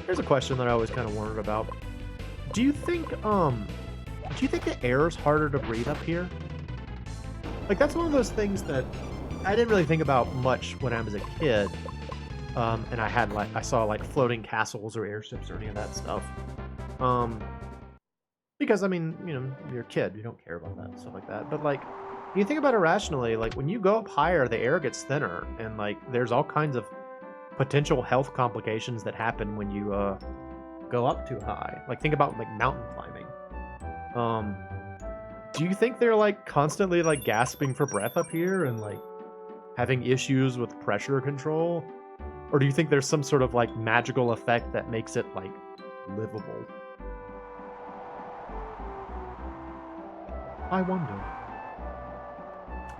Here's a question that I always kind of wondered about. Do you think the air is harder to breathe up here? Like, that's one of those things that I didn't really think about much when I was a kid. And I saw like floating castles or airships or any of that stuff. Because I mean, you know, you're a kid, you don't care about that stuff like that. But like, you think about it rationally, like when you go up higher, the air gets thinner, and like there's all kinds of potential health complications that happen when you go up too high. Like think about like mountain climbing. Do you think they're like constantly like gasping for breath up here and like having issues with pressure control? Or do you think there's some sort of like magical effect that makes it like livable? I wonder.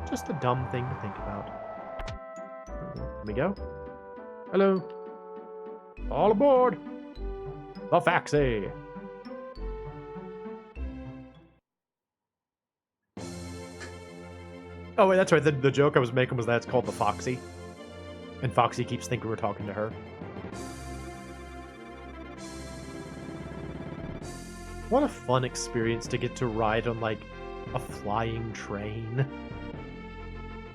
Just a dumb thing to think about. Let me go. Hello. All aboard. The Foxy. Oh, wait, that's right. The joke I was making was that it's called the Foxy. And Foxy keeps thinking we're talking to her. What a fun experience to get to ride on, like, a flying train.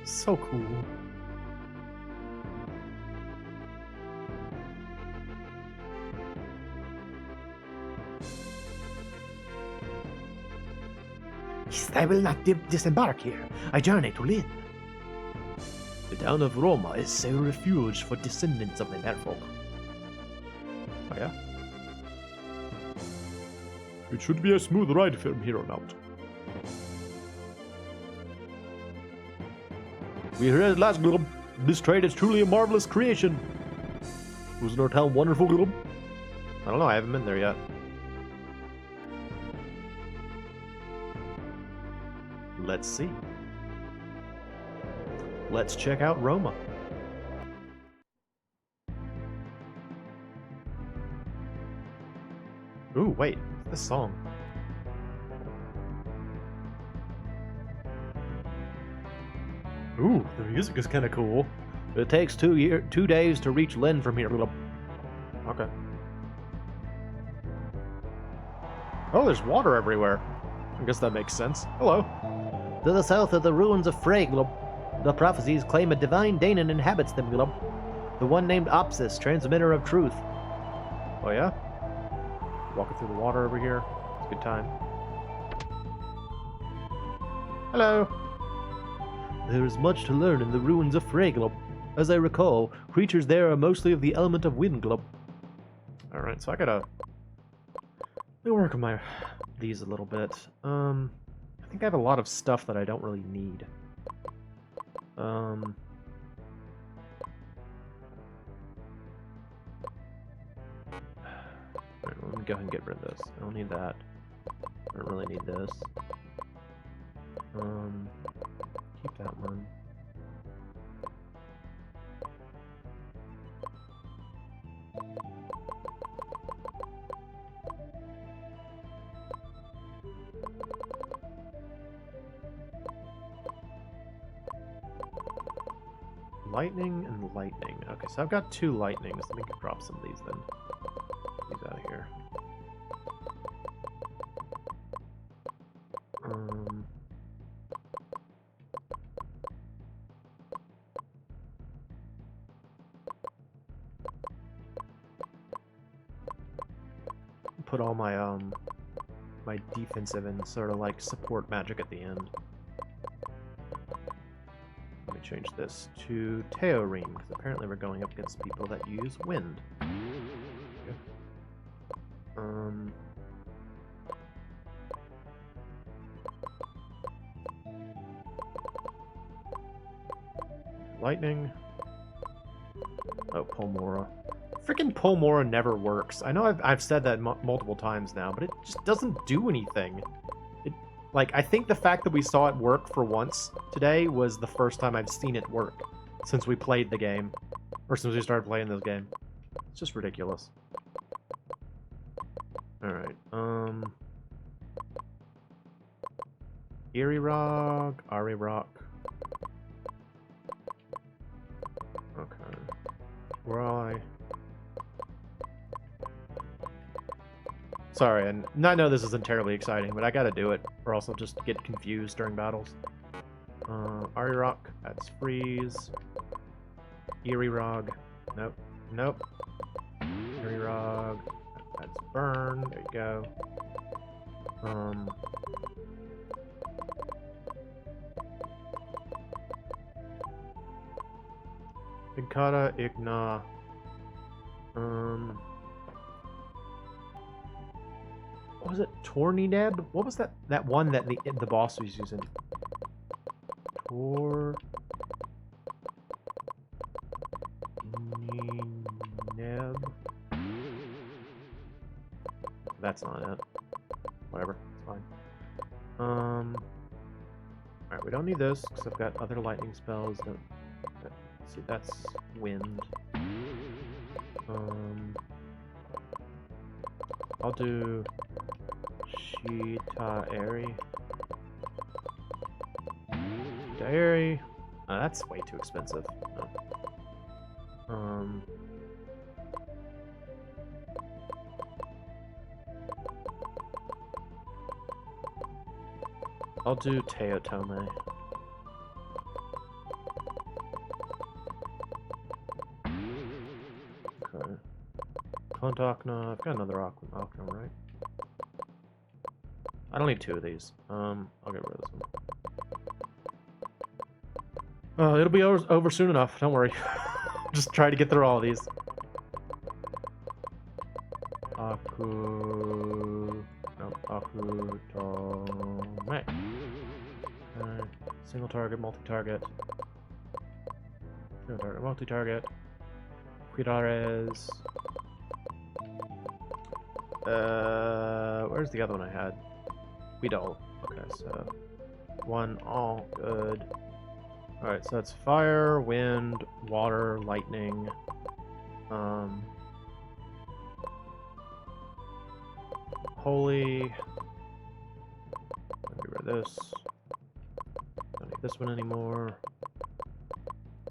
So cool. I will not disembark here. I journey to Lynn. The town of Roma is a refuge for descendants of the merfolk. Oh yeah? It should be a smooth ride from here on out. We are here at last, Glub. This trade is truly a marvelous creation. Wasn't our town wonderful, Glub? I don't know, I haven't been there yet. Let's see. Let's check out Roma. Ooh, wait. This song. Ooh, the music is kind of cool. It takes 2 days to reach Lynn from here. Okay. Oh, there's water everywhere. I guess that makes sense. Hello. To the south of the ruins of Frey, the prophecies claim a divine Danon inhabits them, the one named Opsis, transmitter of truth. Oh, yeah? Walking through the water over here. It's a good time. Hello. There is much to learn in the ruins of Frey, As I recall, creatures there are mostly of the element of wind, Alright, so I gotta... Let me work on these a little bit. I think I have a lot of stuff that I don't really need. Alright, let me go ahead and get rid of this. I don't need that. I don't really need this. Keep that one. Lightning and lightning. Okay, so I've got 2 lightnings. Let me drop some of these then. These out of here. Put all my my defensive and sort of like support magic at the end. Let me change this to Teoreme, because apparently we're going up against people that use wind. Okay. Lightning. Oh, Polmora. Freaking Polmora never works. I know I've said that multiple times now, but it just doesn't do anything. Like, I think the fact that we saw it work for once today was the first time I've seen it work since we played the game. Or since we started playing this game. It's just ridiculous. Alright, Eerie Rock, Ari Rock. Okay. Where are I? Sorry, and I know this isn't terribly exciting, but I gotta do it, or else I'll just get confused during battles. Ari Rock, that's freeze. Eerie Rog, nope, nope. Eerie Rog, that's burn, there you go. Ikata, Igna, what was it? Tornineb? What was that one that the boss was using? Tornineb? That's not it. Whatever, it's fine. Alright, we don't need this, because I've got other lightning spells. See, that's wind. I'll do Shita-eri. Shita-eri. That's way too expensive. No. I'll do Teotome. Okay. Kontakna. I've got another Akna, right? I don't need 2 of these. I'll get rid of this one. It'll be over soon enough. Don't worry. Just try to get through all of these. Aku... No, Akutome. Single target, multi-target. Single target, multi-target. Quirares. Where's the other one I had? Weedle. Okay, so 1 all good. Alright, so that's fire, wind, water, lightning. holy. Let me get rid of this. Don't need this one anymore.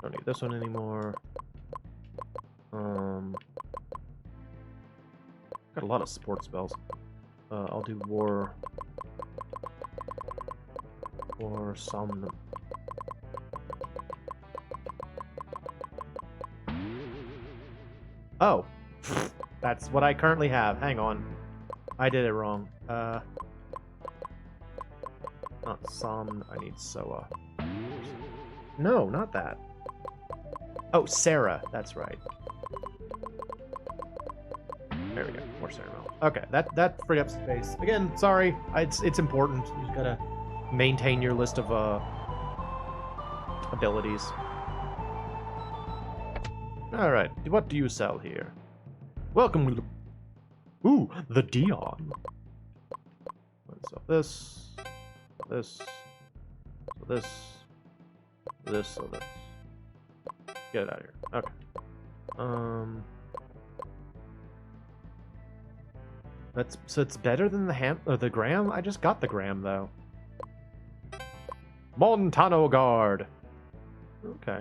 Don't need this one anymore. Got a lot of support spells. I'll do war. Or some. Oh, that's what I currently have. Hang on, I did it wrong. Not some. I need Soa. No, not that. Oh, Sarah. That's right. There we go. More Sarah. Okay, that freed up space. Again, sorry. It's important. You just gotta maintain your list of abilities. All right. What do you sell here? Welcome to the Dion. Let's sell this. This. This. This. So this. Get it out of here. Okay. So it's better than the gram. I just got the gram though. Montano Guard. Okay.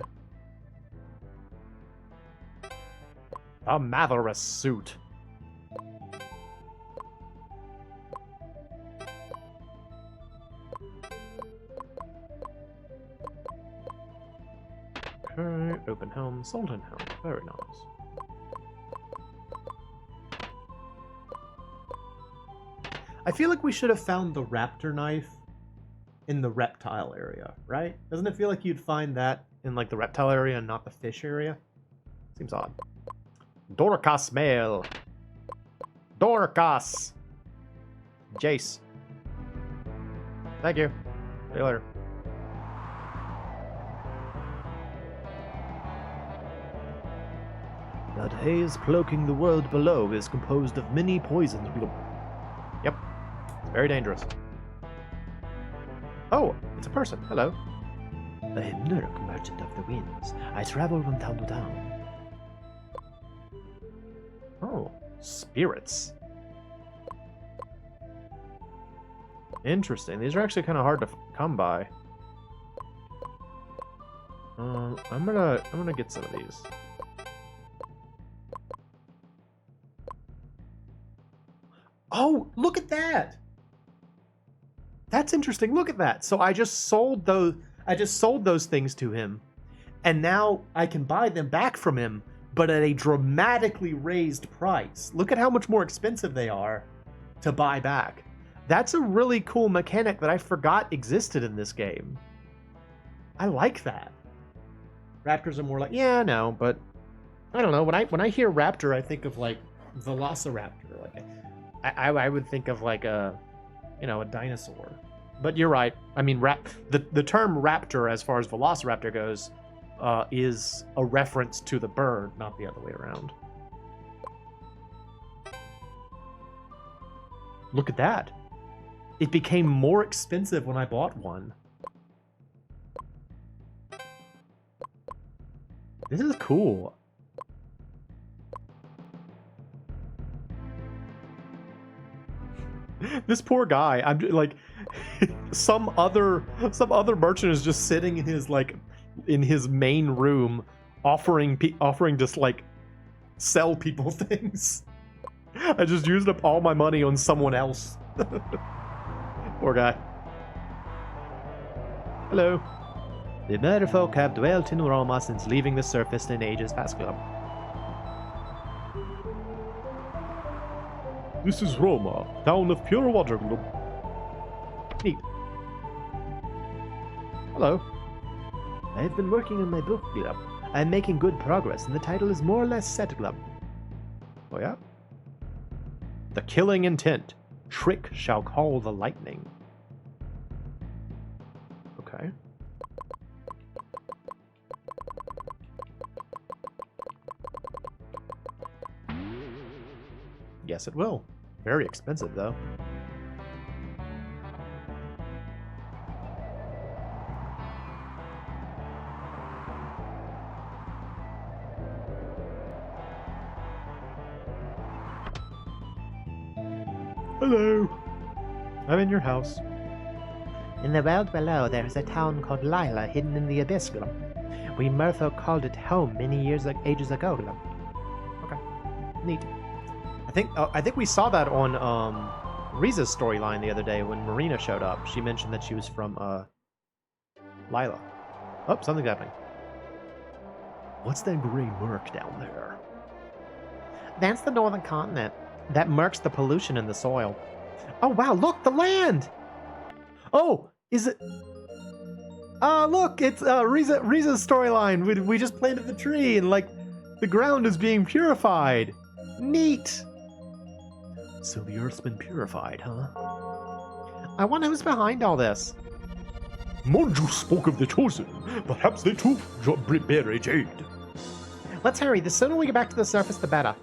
A Matherus suit. Okay, open helm, Sultan helm. Very nice. I feel like we should have found the raptor knife in the reptile area, right? Doesn't it feel like you'd find that in like the reptile area and not the fish area? Seems odd. Dorcas mail. Dorcas. Jace. Thank you. See you later. That haze cloaking the world below is composed of many poisons. Yep. It's very dangerous. Oh, it's a person. Hello. I am Nurk, merchant of the winds. I travel from town to town. Oh, spirits. Interesting. These are actually kind of hard to come by. I'm gonna get some of these. Oh, look at that! That's interesting. Look at that. So I just sold those. I just sold those things to him, and now I can buy them back from him, but at a dramatically raised price. Look at how much more expensive they are to buy back. That's a really cool mechanic that I forgot existed in this game. I like that. Raptors are more like, yeah, no, but I don't know. When I hear raptor, I think of like Velociraptor. Like I would think of like a dinosaur. But you're right. I mean, the term raptor, as far as Velociraptor goes, is a reference to the bird, not the other way around. Look at that. It became more expensive when I bought one. This is cool. This poor guy. I'm like, some other merchant is just sitting in his main room, offering just like sell people things. I just used up all my money on someone else. Poor guy. Hello. The merfolk have dwelt in Roma since leaving the surface in ages past. This is Roma, town of pure water. Neat. Hello. I have been working on my book, Glub. I am making good progress, and the title is more or less set, Glub. Oh yeah? The killing intent. Trick shall call the lightning. Okay. Yes, it will. Very expensive, though. Hello. I'm in your house. In the world below, there is a town called Lila hidden in the abyss, Glum. We Murtho called it home many ages ago, Glum. Okay. Neat. I think we saw that on Riza's storyline the other day when Marina showed up. She mentioned that she was from Lila. Oh, something's happening. What's that gray murk down there? That's the northern continent. That murks the pollution in the soil. Oh wow, look, the land! Oh, is it... look, it's Riza's storyline. We just planted the tree and, like, the ground is being purified. Neat! So the Earth's been purified, huh? I wonder who's behind all this. Monju spoke of the chosen. Perhaps they too bear a jade. Let's hurry. The sooner we get back to the surface, the better.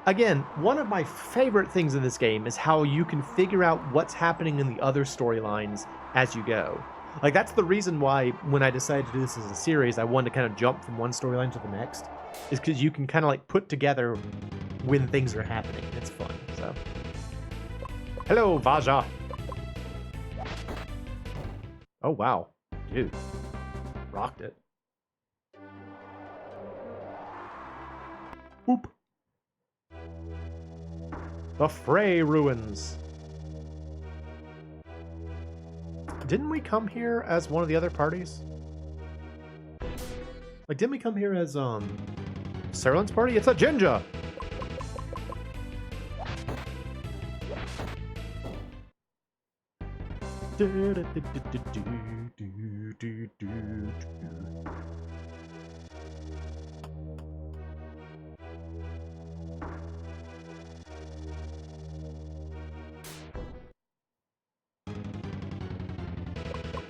Again, one of my favorite things in this game is how you can figure out what's happening in the other storylines as you go. Like, that's the reason why when I decided to do this as a series, I wanted to kind of jump from one storyline to the next, is because you can kind of like put together when things are happening. It's fun, so. Hello, Vaja. Oh, wow. Dude. Rocked it. Oop. The Frey Ruins. Didn't we come here as one of the other parties? Like, didn't we come here as, Serlin's party? It's a Jinja!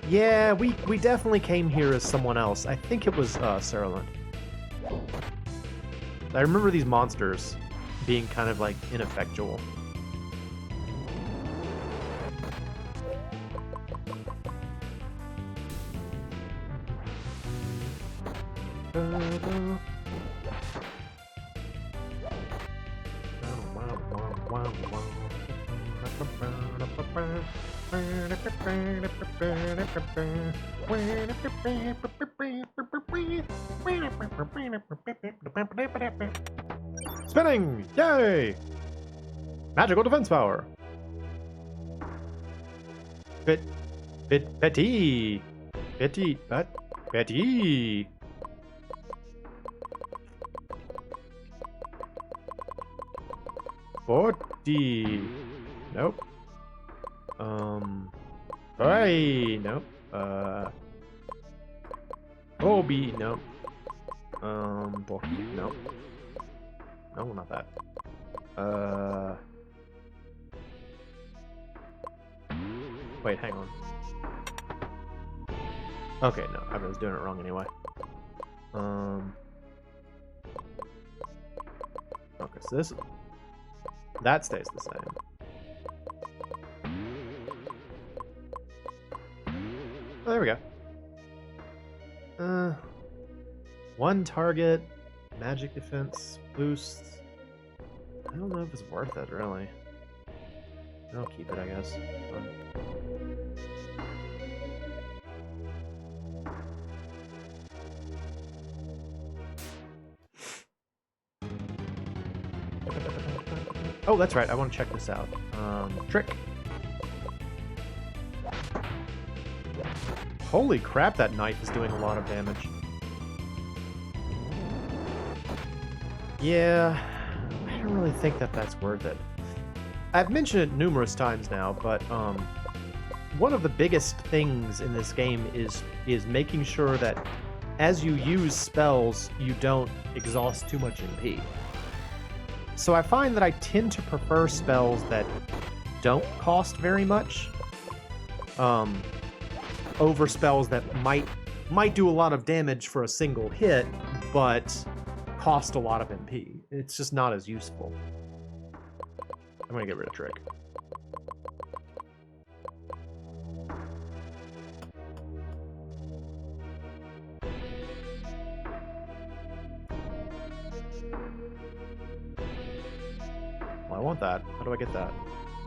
Yeah, we definitely came here as someone else. I think it was Serlin. I remember these monsters being kind of like ineffectual. Spinning! Yay! Magical defense power. Betty. 40. Nope. Hey, nope. Obi, nope. Borky, nope. No, not that. Wait, hang on. Okay, no, I was doing it wrong anyway. Okay, so this... That stays the same. Oh, there we go. One target, magic defense boost. I don't know if it's worth it, really. I'll keep it, I guess. Oh, that's right. I want to check this out. Trick. Holy crap, that knife is doing a lot of damage. Yeah, I don't really think that that's worth it. I've mentioned it numerous times now, but one of the biggest things in this game is making sure that as you use spells, you don't exhaust too much MP. So I find that I tend to prefer spells that don't cost very much over spells that might do a lot of damage for a single hit, but cost a lot of MP. It's just not as useful. I'm gonna get rid of Trick. Well, I want that. How do I get that?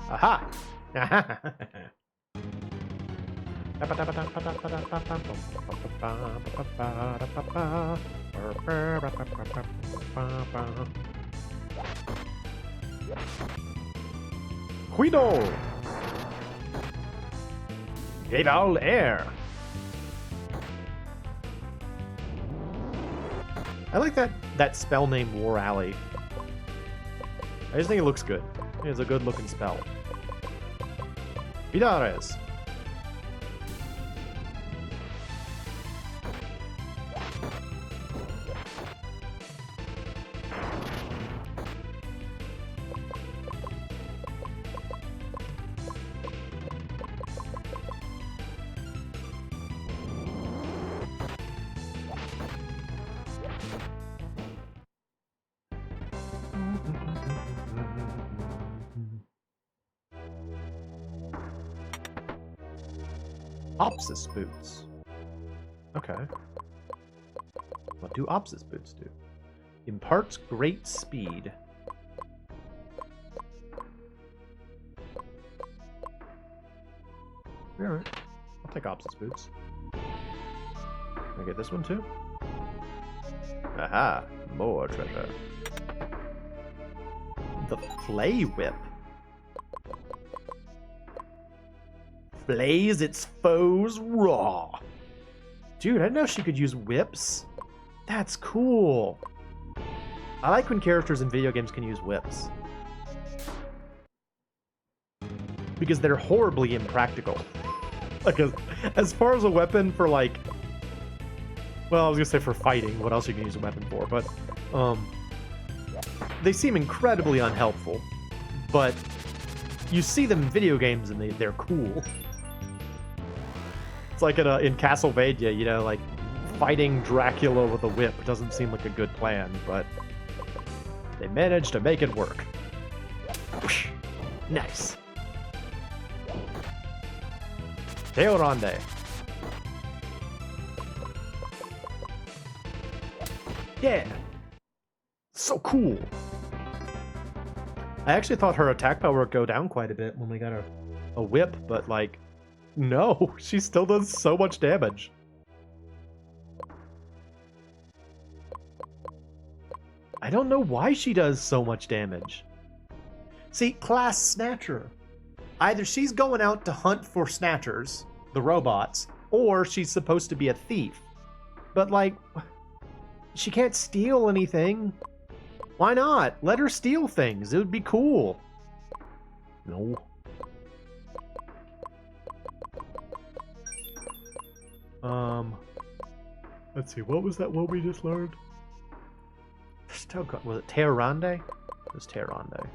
Aha! Cuido! Gedal air! I like that spell named War Alley. I just think it looks good. It's a good looking spell. Vidares. Opsis boots. Okay. What do Opsis boots do? Imparts great speed. Alright. I'll take Opsis boots. Can I get this one too? Aha! More treasure. The Flay Whip. Flays its foes raw. Dude, I didn't know she could use whips. That's cool. I like when characters in video games can use whips. Because they're horribly impractical. Like, as far as a weapon for, like... Well, I was gonna say for fighting. What else you can use a weapon for? But, they seem incredibly unhelpful. But you see them in video games and they're cool. It's like in Castlevania, you know, like fighting Dracula with a whip doesn't seem like a good plan, but they managed to make it work. Whoosh. Nice. Teorande. Yeah. So cool. I actually thought her attack power would go down quite a bit when we got a whip, but like, no, she still does so much damage. I don't know why she does so much damage. See, class Snatcher. Either she's going out to hunt for Snatchers, the robots, or she's supposed to be a thief. But like, she can't steal anything. Why not? Let her steal things. It would be cool. No. Let's see, what was that one we just learned? Was it Teorande? It was Teorande.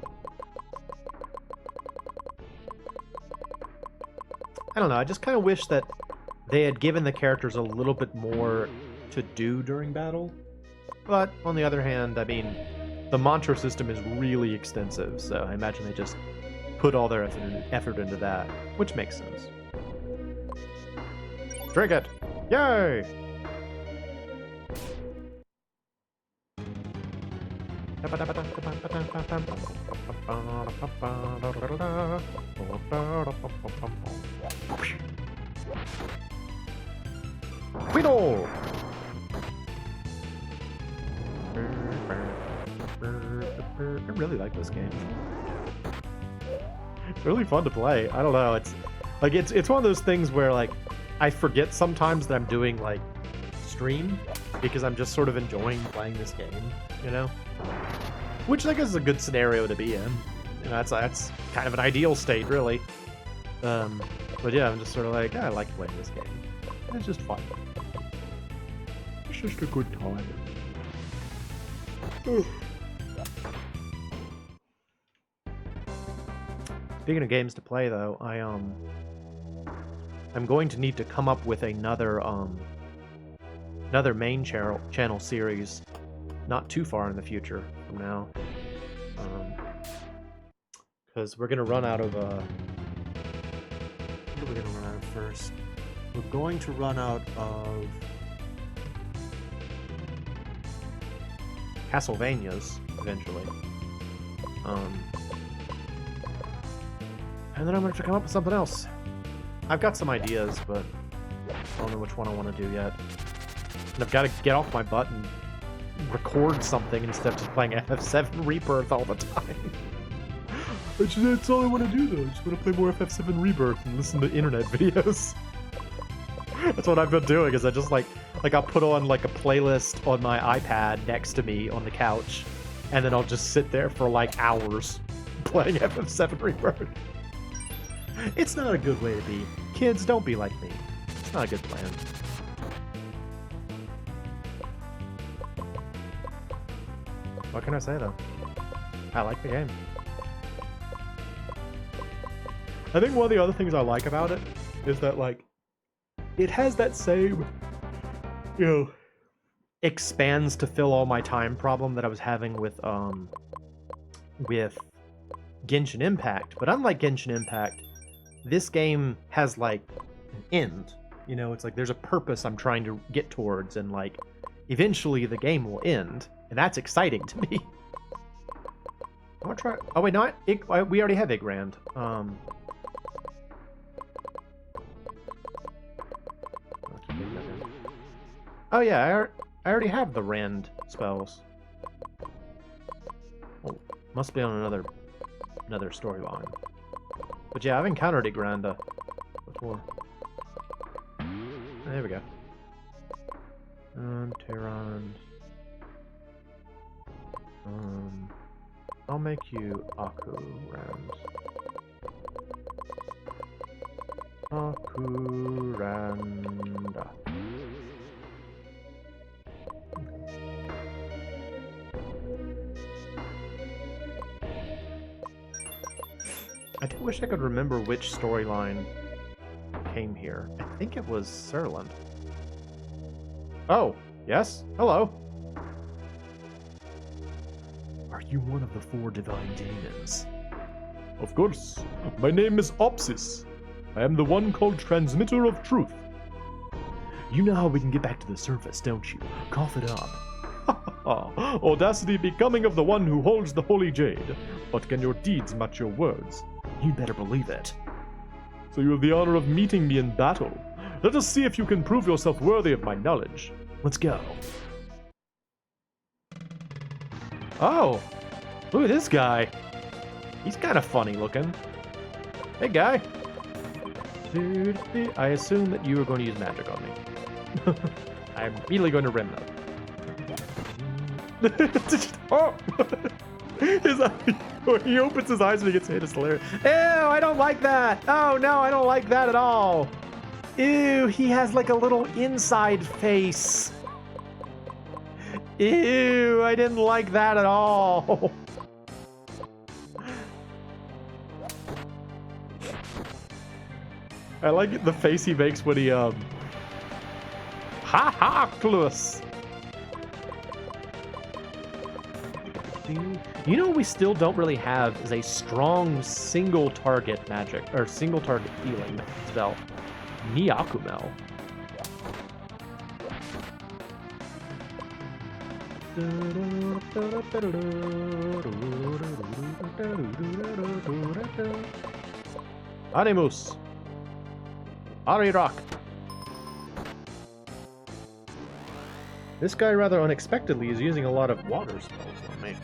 I don't know, I just kind of wish that they had given the characters a little bit more to do during battle. But, on the other hand, I mean, the mantra system is really extensive, so I imagine they just put all their effort into that, which makes sense. Drink it! Yay! Quiddle! I really like this game. It's really fun to play. I don't know, it's one of those things where like I forget sometimes that I'm doing like stream because I'm just sort of enjoying playing this game, you know? Which I guess is a good scenario to be in. You know, that's kind of an ideal state, really. But yeah, I'm just sort of like, yeah, I like playing this game. It's just fun. It's just a good time. Speaking of games to play, though, I'm going to need to come up with another main channel series, not too far in the future from now, because we're gonna run out of what are we gonna run out of first? We're going to run out of Castlevanias eventually. And then I'm going to have to come up with something else. I've got some ideas, but I don't know which one I want to do yet. And I've got to get off my butt and record something instead of just playing FF7 Rebirth all the time. That's all I want to do, though. I just want to play more FF7 Rebirth and listen to internet videos. That's what I've been doing, is I just like I'll put on like a playlist on my iPad next to me on the couch, and then I'll just sit there for like hours playing FF7 Rebirth. It's not a good way to be. Kids, don't be like me. It's not a good plan. What can I say, though? I like the game. I think one of the other things I like about it is that, like, it has that same, you know, expands to fill all my time problem that I was having with Genshin Impact. But unlike Genshin Impact, this game has, like, an end. You know, it's like there's a purpose I'm trying to get towards, and, like, eventually the game will end. And that's exciting to me. I want to try... Oh, wait, no, we already have Igrand. Oh, yeah, I already have the Rand spells. Well, must be on another storyline. But yeah, I've encountered Igranda before. There we go. Terran. I'll make you Aku Rand. Aku Randa. I do wish I could remember which storyline came here. I think it was Serland. Oh, yes? Hello. Are you one of the 4 divine demons? Of course. My name is Opsis. I am the one called Transmitter of Truth. You know how we can get back to the surface, don't you? Cough it up. Audacity becoming of the one who holds the holy jade. But can your deeds match your words? You'd better believe it. So you have the honor of meeting me in battle. Let us see if you can prove yourself worthy of my knowledge. Let's go. Oh, look at this guy. He's kind of funny looking. Hey, guy. I assume that you are going to use magic on me. I'm immediately going to Remno. Oh! When he opens his eyes and he gets hit, it's hilarious. Ew, I don't like that. Oh, no, I don't like that at all. Ew, he has like a little inside face. Ew, I didn't like that at all. I like the face he makes when he, Ha ha, Clus! You know what we still don't really have is a strong single target magic, or single target healing spell. Nyakumel. Animus. Ari Rock. This guy rather unexpectedly is using a lot of water spells on me.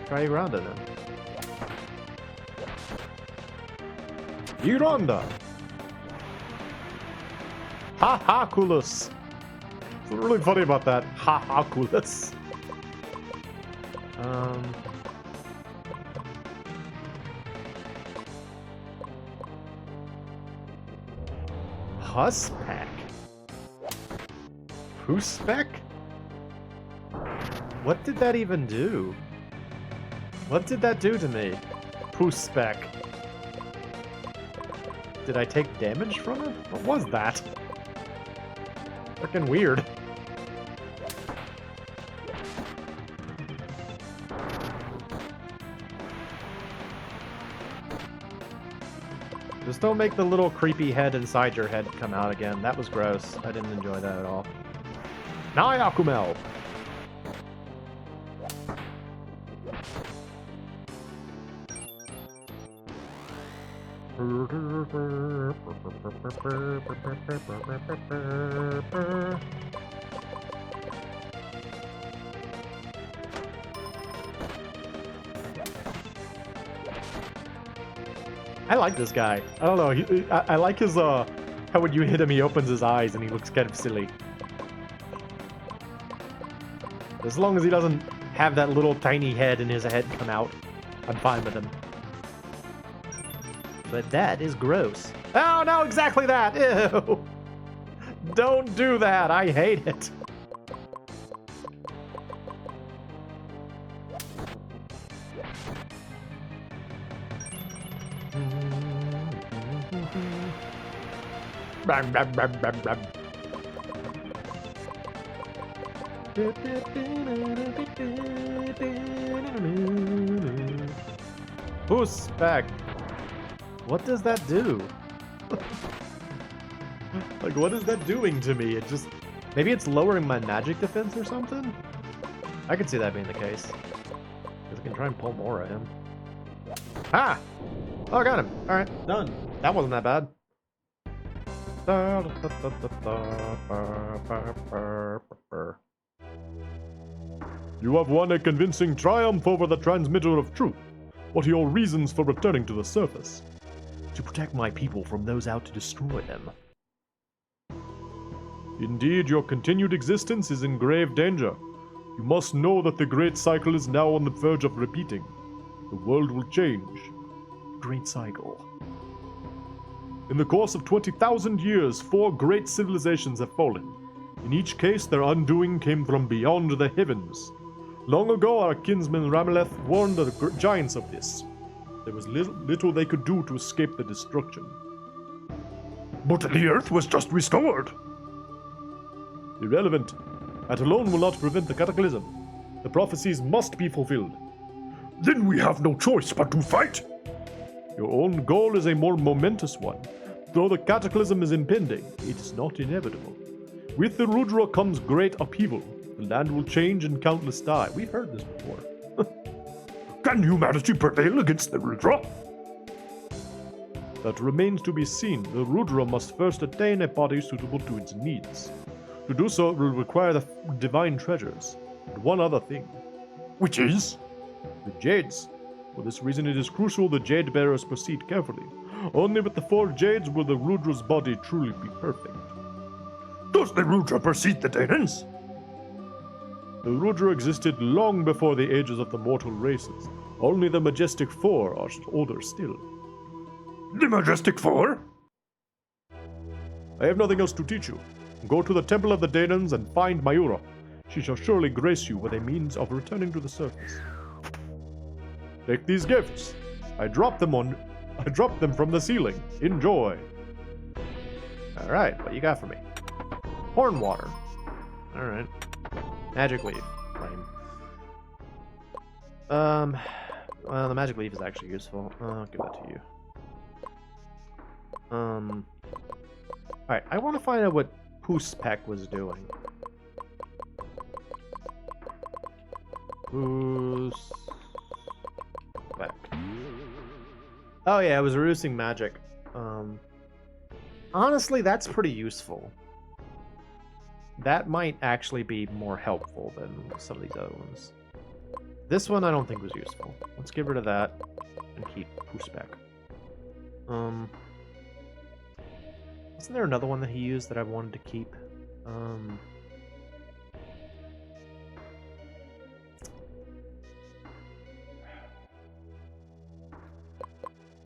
Try Rhonda then. Ironda! Ha-ha-culus! What's really funny about that? Ha-ha-culus. Huspec? Huspec? What did that even do? What did that do to me? Huspec. Did I take damage from it? What was that? Freaking weird. Just don't make the little creepy head inside your head come out again. That was gross. I didn't enjoy that at all. Nyakumel. I like this guy. I don't know. I like his, how when you hit him, he opens his eyes and he looks kind of silly. As long as he doesn't have that little tiny head in his head come out, I'm fine with him. But that is gross. Oh, no, exactly that. Ew. Don't do that. I hate it. Bam, bam, bam, bam, bam. Who's back? What does that do? Like, what is that doing to me? It just... Maybe it's lowering my magic defense or something? I could see that being the case. Because I can try and pull more at him. Ah! Oh, I got him. Alright, done. That wasn't that bad. You have won a convincing triumph over the transmitter of truth. What are your reasons for returning to the surface? To protect my people from those out to destroy them. Indeed, your continued existence is in grave danger. You must know that the great cycle is now on the verge of repeating. The world will change. Great cycle. In the course of 20,000 years, 4 great civilizations have fallen. In each case, their undoing came from beyond the heavens. Long ago, our kinsman Rameleth warned the giants of this. There was little they could do to escape the destruction. But the Earth was just restored. Irrelevant. That alone will not prevent the cataclysm. The prophecies must be fulfilled. Then we have no choice but to fight. Your own goal is a more momentous one. Though the cataclysm is impending, it is not inevitable. With the Rudra comes great upheaval. The land will change and countless die. We've heard this before. Can humanity prevail against the Rudra? That remains to be seen. The Rudra must first attain a body suitable to its needs. To do so, it will require the divine treasures. And one other thing. Which is? The Jades. For this reason, it is crucial the Jade Bearers proceed carefully. Only with the 4 Jades will the Rudra's body truly be perfect. Does the Rudra precede the Daemons? The Rudra existed long before the ages of the mortal races. Only the Majestic 4 are older still. The Majestic 4? I have nothing else to teach you. Go to the Temple of the Daemons and find Mayura. She shall surely grace you with a means of returning to the surface. Take these gifts. I dropped them from the ceiling. Enjoy. Alright, what you got for me? Horn water. Alright. Magic leaf. Lame. Well, the magic leaf is actually useful. I'll give that to you. Alright, I want to find out what Poospec was doing. Poospec. Oh yeah, it was reducing magic. Honestly, that's pretty useful. That might actually be more helpful than some of these other ones. This one I don't think was useful. Let's get rid of that and keep Poospec. Isn't there another one that he used that I wanted to keep?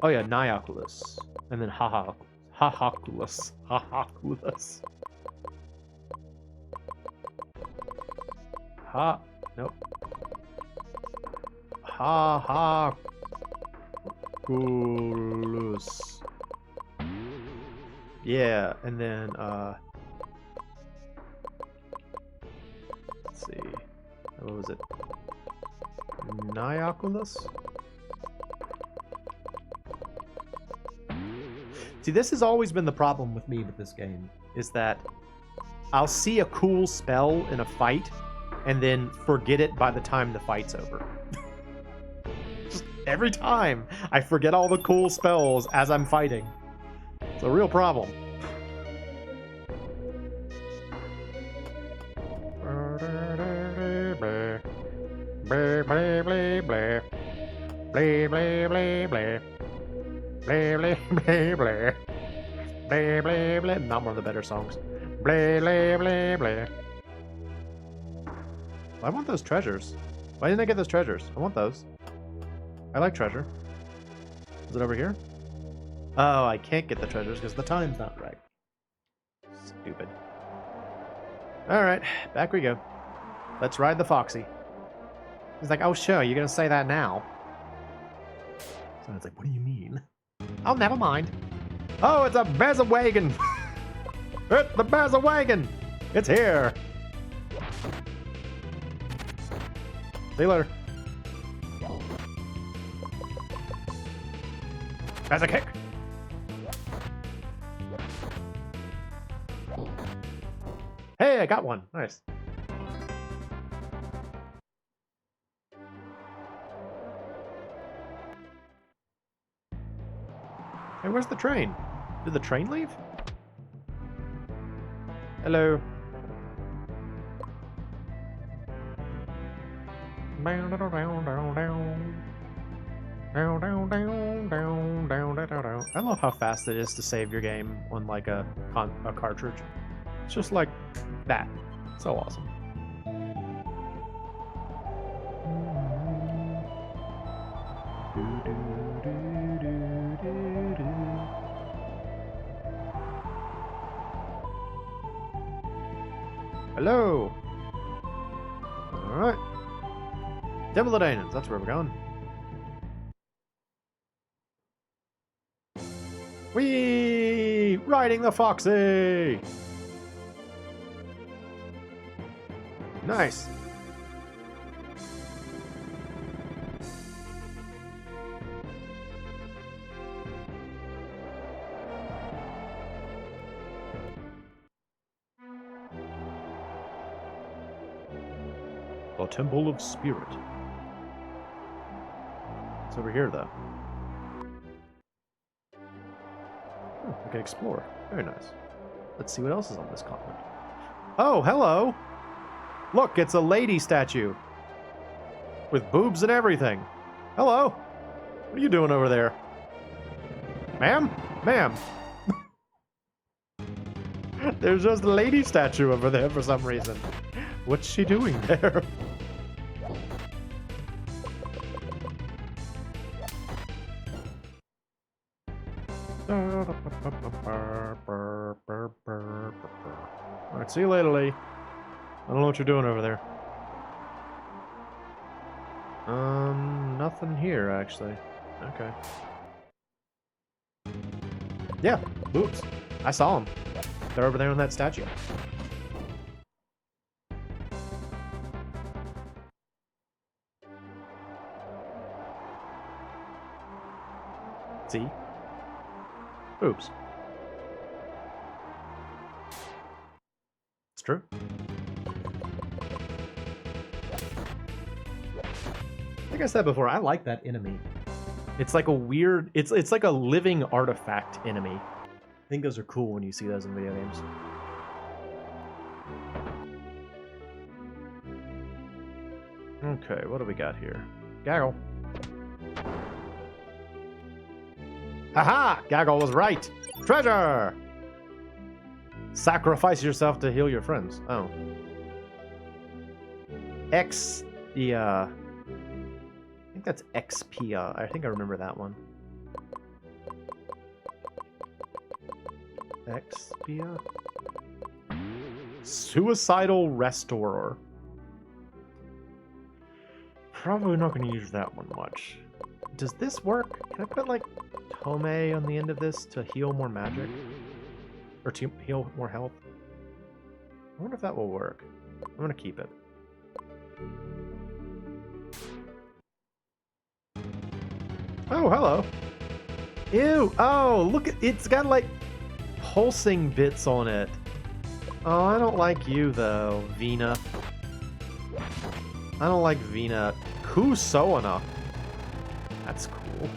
Oh yeah, Nyaculus. And then Hahaculus. Nope. Hahaculus. Yeah, and then, let's see. What was it? Nyaculus? See, this has always been the problem with me with this game, is that I'll see a cool spell in a fight and then forget it by the time the fight's over. Just every time I forget all the cool spells as I'm fighting. It's a real problem. Blah, blah, blah, blah. Blah, blah, blah, blah. Blah, blah, blah, blah. Blah, blah, blah. Not one of the better songs. Blah, blah, blah, blah. I want those treasures. Why didn't I get those treasures? I want those. I like treasure. Is it over here? Oh, I can't get the treasures because the time's not right. Stupid. Alright, back we go. Let's ride the Foxy. He's like, oh sure, you're gonna say that now. So it's like, what do you mean? Oh, never mind. Oh, it's a Bezawagon! It's the Bezawagon! It's here! See you later. That's a kick! Hey, I got one. Nice. Hey, where's the train? Did the train leave? Hello. I love how fast it is to save your game on like a cartridge. It's just like that. So awesome. Hello. All right. Temple of Daemons. That's where we're going. Whee! Riding the Foxy! Nice. The Temple of Spirit. It's over here, though. Oh, we can explore. Very nice. Let's see what else is on this continent. Oh, hello! Look, it's a lady statue. With boobs and everything. Hello! What are you doing over there? Ma'am? Ma'am! There's just a lady statue over there for some reason. What's she doing there? Alright, see you later, lady. I don't know what you're doing over there. Nothing here, actually. Okay. Yeah, boobs. I saw them. They're over there on that statue. See? Boobs. It's true. Like I said before, I like that enemy. It's like a weird, it's like a living artifact enemy. I think those are cool when you see those in video games. Okay, what do we got here? Gaggle. Haha! Gaggle was right! Treasure! Sacrifice yourself to heal your friends. Oh. X... I think that's XP. I think I remember that one. Xpia? Suicidal Restorer. Probably not going to use that one much. Does this work? Can I put, like, Tome on the end of this to heal more magic? Or to heal more health? I wonder if that will work. I'm going to keep it. Oh, hello. Ew. Oh, look at it's got like pulsing bits on it. Oh, I don't like you, though, Vina. I don't like Vina. Kusoana. That's cool.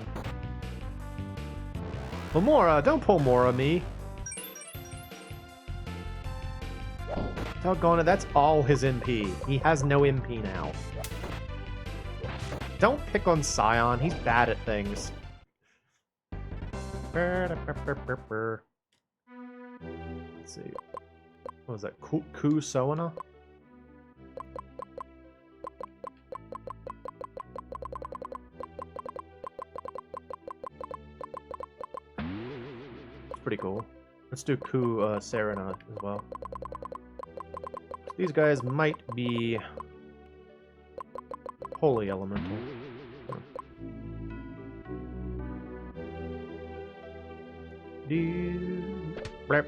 Well, Mora, don't pull Mora me. Doggone it, that's all his MP. He has no MP now. Don't pick on Scion, he's bad at things. Let's see. What was that? Kusoana? Pretty cool. Let's do Serena as well. These guys might be holy elemental. Blep.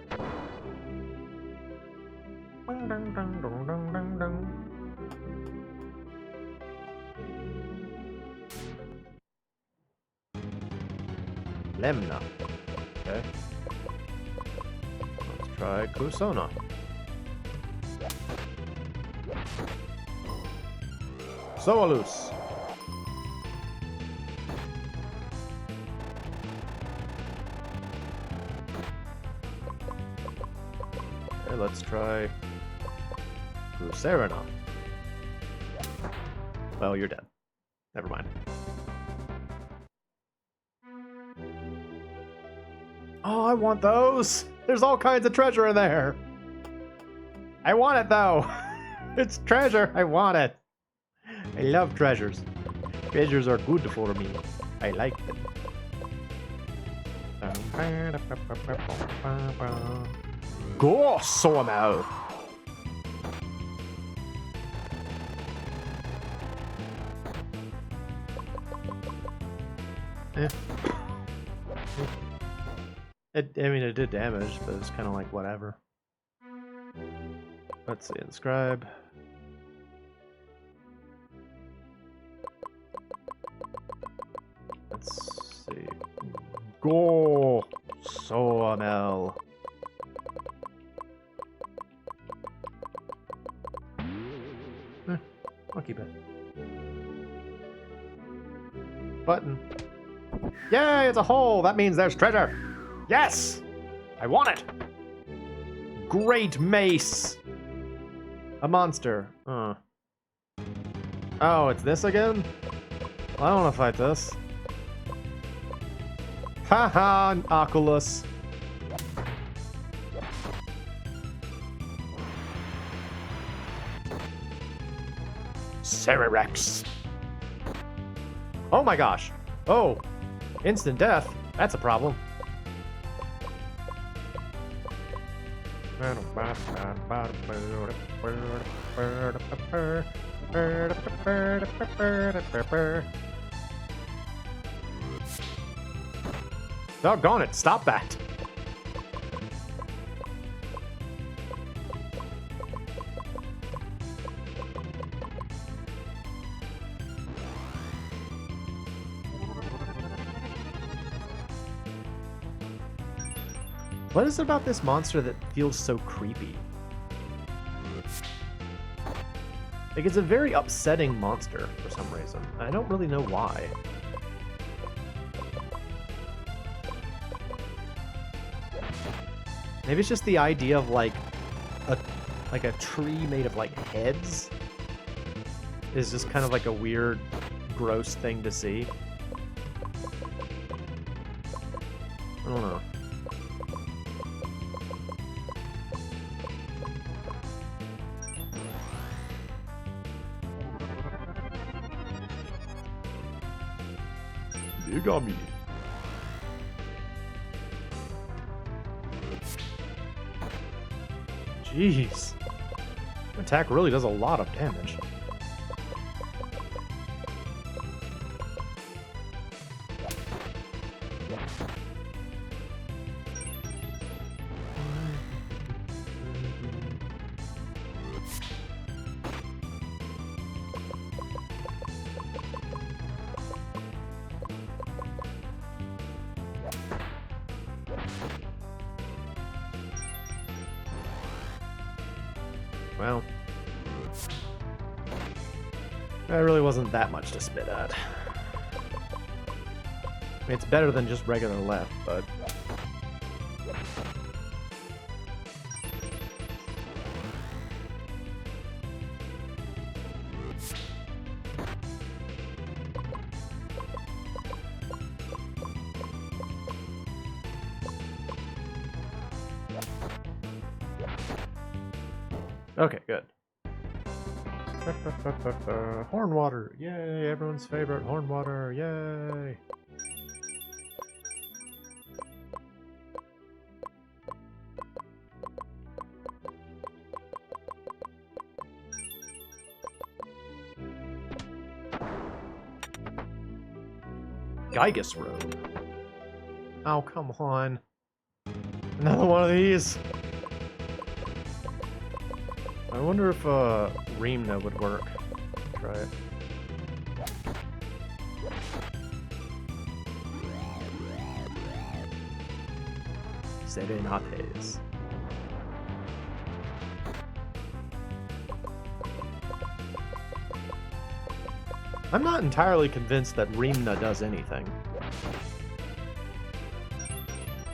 Lemna. Okay. Let's try Kusona. Soalus. Okay, let's try Crucerina. Well, you're dead. Never mind. Oh, I want those! There's all kinds of treasure in there! I want it, though! It's treasure! I want it! I love treasures. Treasures are good for me. I like them. Go, Sawmill! I mean, it did damage, but it's kind of like whatever. Let's see, inscribe. Let's see. Go, Sawmill. I'll keep it. Button. Yay, it's a hole! That means there's treasure! Yes! I want it! Great mace! A monster. Oh, it's this again? I don't want to fight this. Haha, Oculus. Cererex. Oh my gosh. Oh. Instant death. That's a problem. Doggone it, stop that. What is it about this monster that feels so creepy? Like, it's a very upsetting monster for some reason. I don't really know why. Maybe it's just the idea of like a tree made of like heads is just kind of like a weird, gross thing to see. I don't know. Yagami. Jeez. Attack really does a lot of damage. well. That really wasn't that much to spit at. I mean, it's better than just regular left, but... Okay, good. Horn water, yay! Everyone's favorite horn water, yay! Gigas robe. Oh, come on. Another one of these. I wonder if Reemna would work. Try it. Serenates. I'm not entirely convinced that Reemna does anything.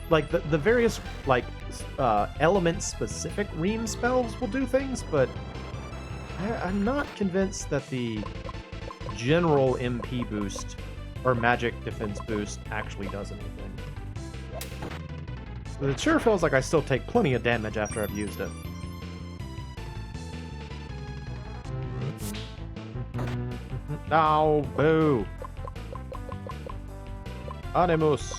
Like, the various, like, element-specific Reem spells will do things, but I'm not convinced that the general MP boost or magic defense boost actually does anything. But it sure feels like I still take plenty of damage after I've used it. Oh, boo! Animus!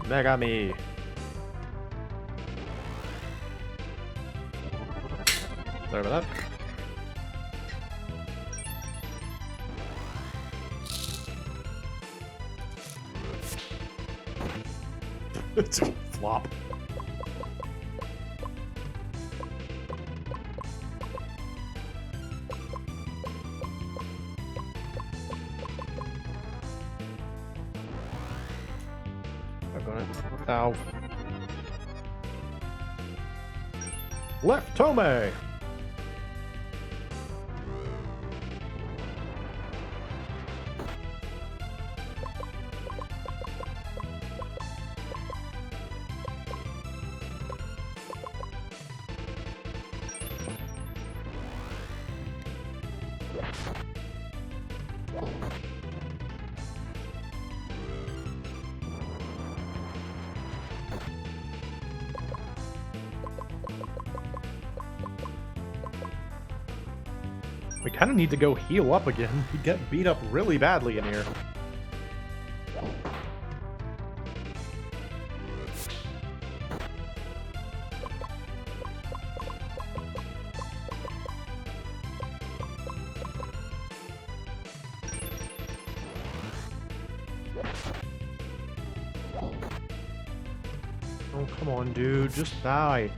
Megami! Sorry about that. It's a flop. Ow. Left Tome! We kind of need to go heal up again. We get beat up really badly in here. Oh, come on, dude. Just die.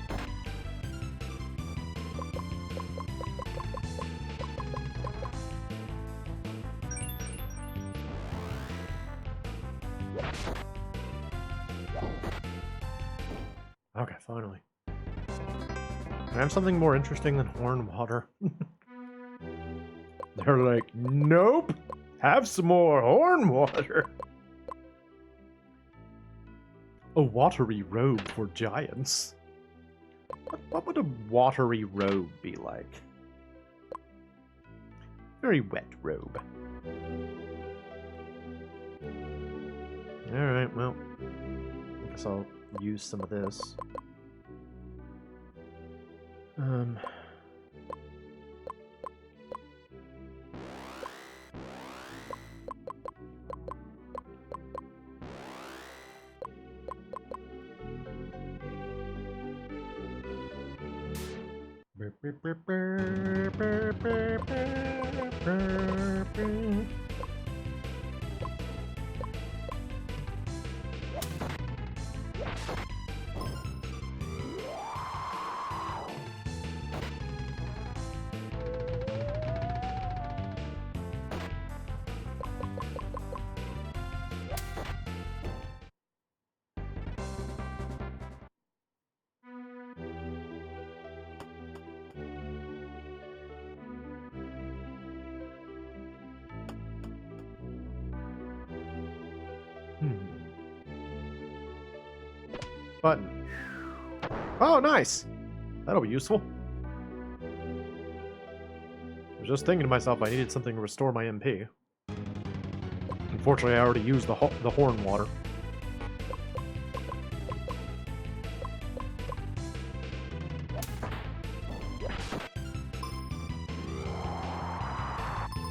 Okay, finally. Can I have something more interesting than horn water? They're like, nope! Have some more horn water! A watery robe for giants. What would a watery robe be like? Very wet robe. Alright, well. I guess I'll use some of this. Button. Oh, nice. That'll be useful. I was just thinking to myself I needed something to restore my MP. Unfortunately, I already used the horn water.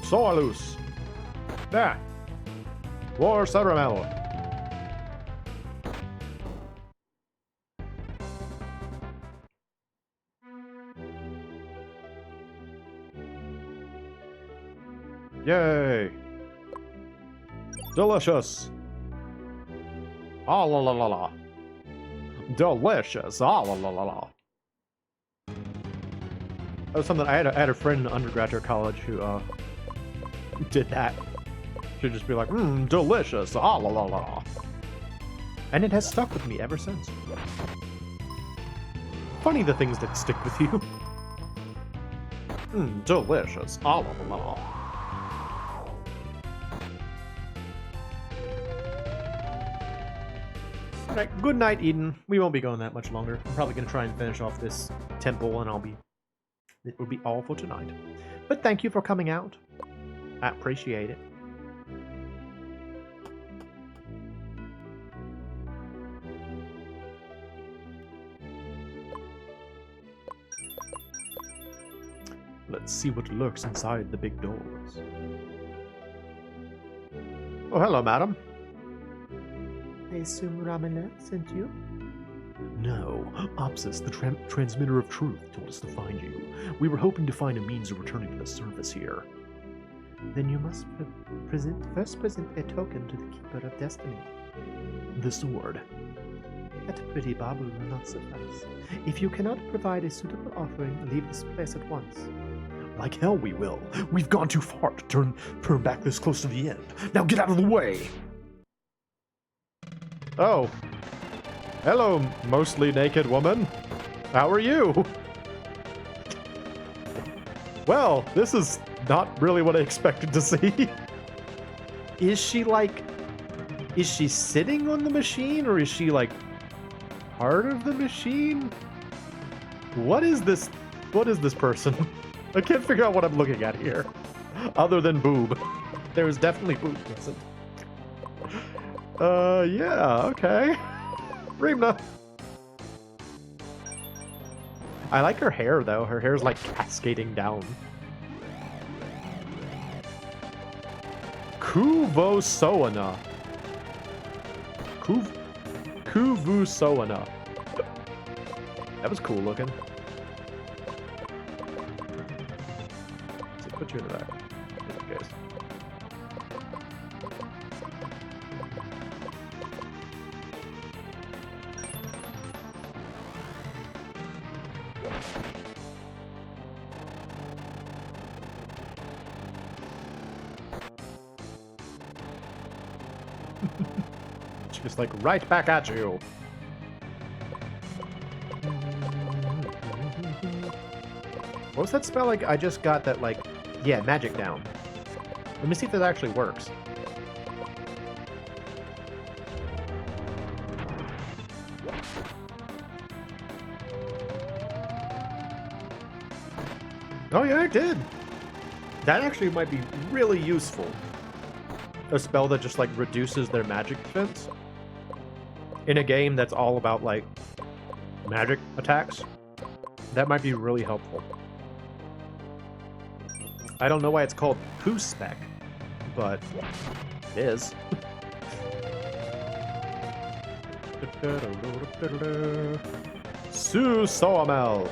Solus. There. War Ceramel. Yay! Delicious! Ah la la la la. Delicious! Ah la la la la. That was something I had a friend in undergraduate college who did that. She'd just be like, delicious! Ah la la la la. And it has stuck with me ever since. Funny the things that stick with you. Delicious! Ah la la la. Alright, good night, Eden. We won't be going that much longer. I'm probably going to try and finish off this temple, and it will be all for tonight. But thank you for coming out. I appreciate it. Let's see what lurks inside the big doors. Oh, hello, madam. I assume Ramana sent you? No, Opsis, the transmitter of truth, told us to find you. We were hoping to find a means of returning to the surface here. Then you must first present a token to the Keeper of Destiny. The sword. That pretty bauble will not suffice. If you cannot provide a suitable offering, leave this place at once. Like hell we will. We've gone too far to turn back this close to the end. Now get out of the way! Oh. Hello, mostly naked woman. How are you? Well, this is not really what I expected to see. Is she sitting on the machine, or is she like part of the machine? What is this person? I can't figure out what I'm looking at here. Other than boob. There's definitely boob present. Yeah, okay. Rimna. I like her hair, though. Her hair's like cascading down. Kuvosoana. Kuvusoana. That was cool looking. Let's put you in the back. Just in case. Just like right back at you. What was that spell like? I just got that like, yeah, magic down. Let me see if that actually works. Oh yeah, it did. That actually might be really useful. A spell that just like reduces their magic defense in a game that's all about like magic attacks. That might be really helpful. I don't know why it's called Poo Spec, but it is. Sue Soamel.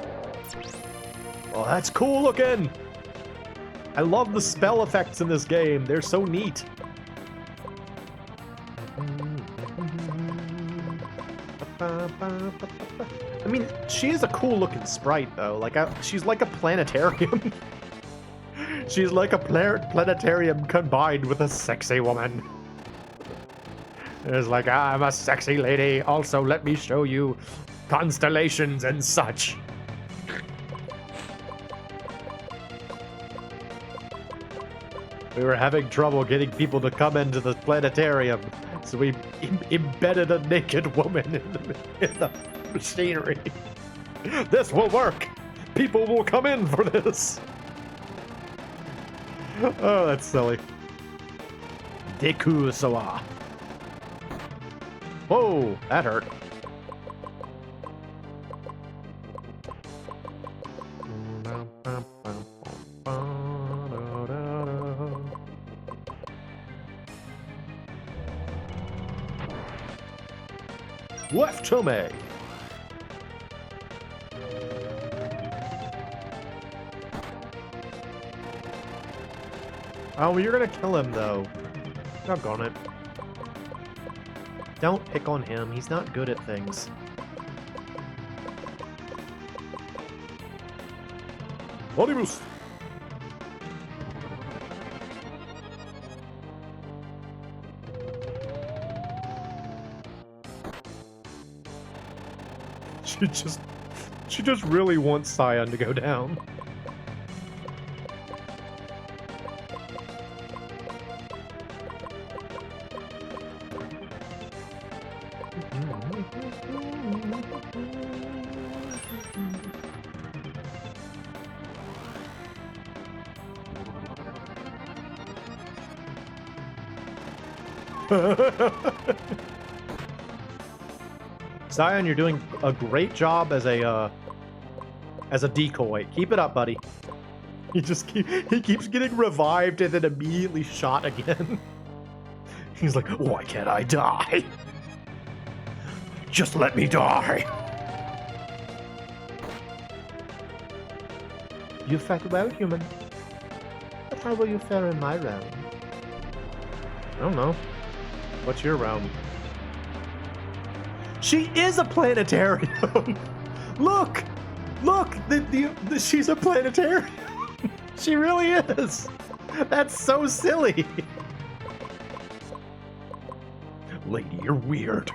Oh, that's cool looking. I love the spell effects in this game. They're so neat. I mean, she is a cool looking sprite though. Like, she's like a planetarium. She's like a planetarium combined with a sexy woman. It's like, I'm a sexy lady. Also, let me show you constellations and such. We were having trouble getting people to come into the planetarium, So we embedded a naked woman in the machinery. This will work. People will come in for this. Oh, that's silly. Deku Sawa. Whoa, that hurt. Left to me. Oh, you're gonna kill him though. Doggone it. Don't pick on him. He's not good at things. Body boost. She just really wants Scion to go down. Scion, you're doing a great job as a decoy. Keep it up, buddy. He keeps getting revived and then immediately shot again. He's like, why can't I die? Just let me die. You fight well, human. But how will you fare in my round? I don't know. What's your round? She is a planetarium. Look, she's a planetarium. She really is. That's so silly. Lady, you're weird.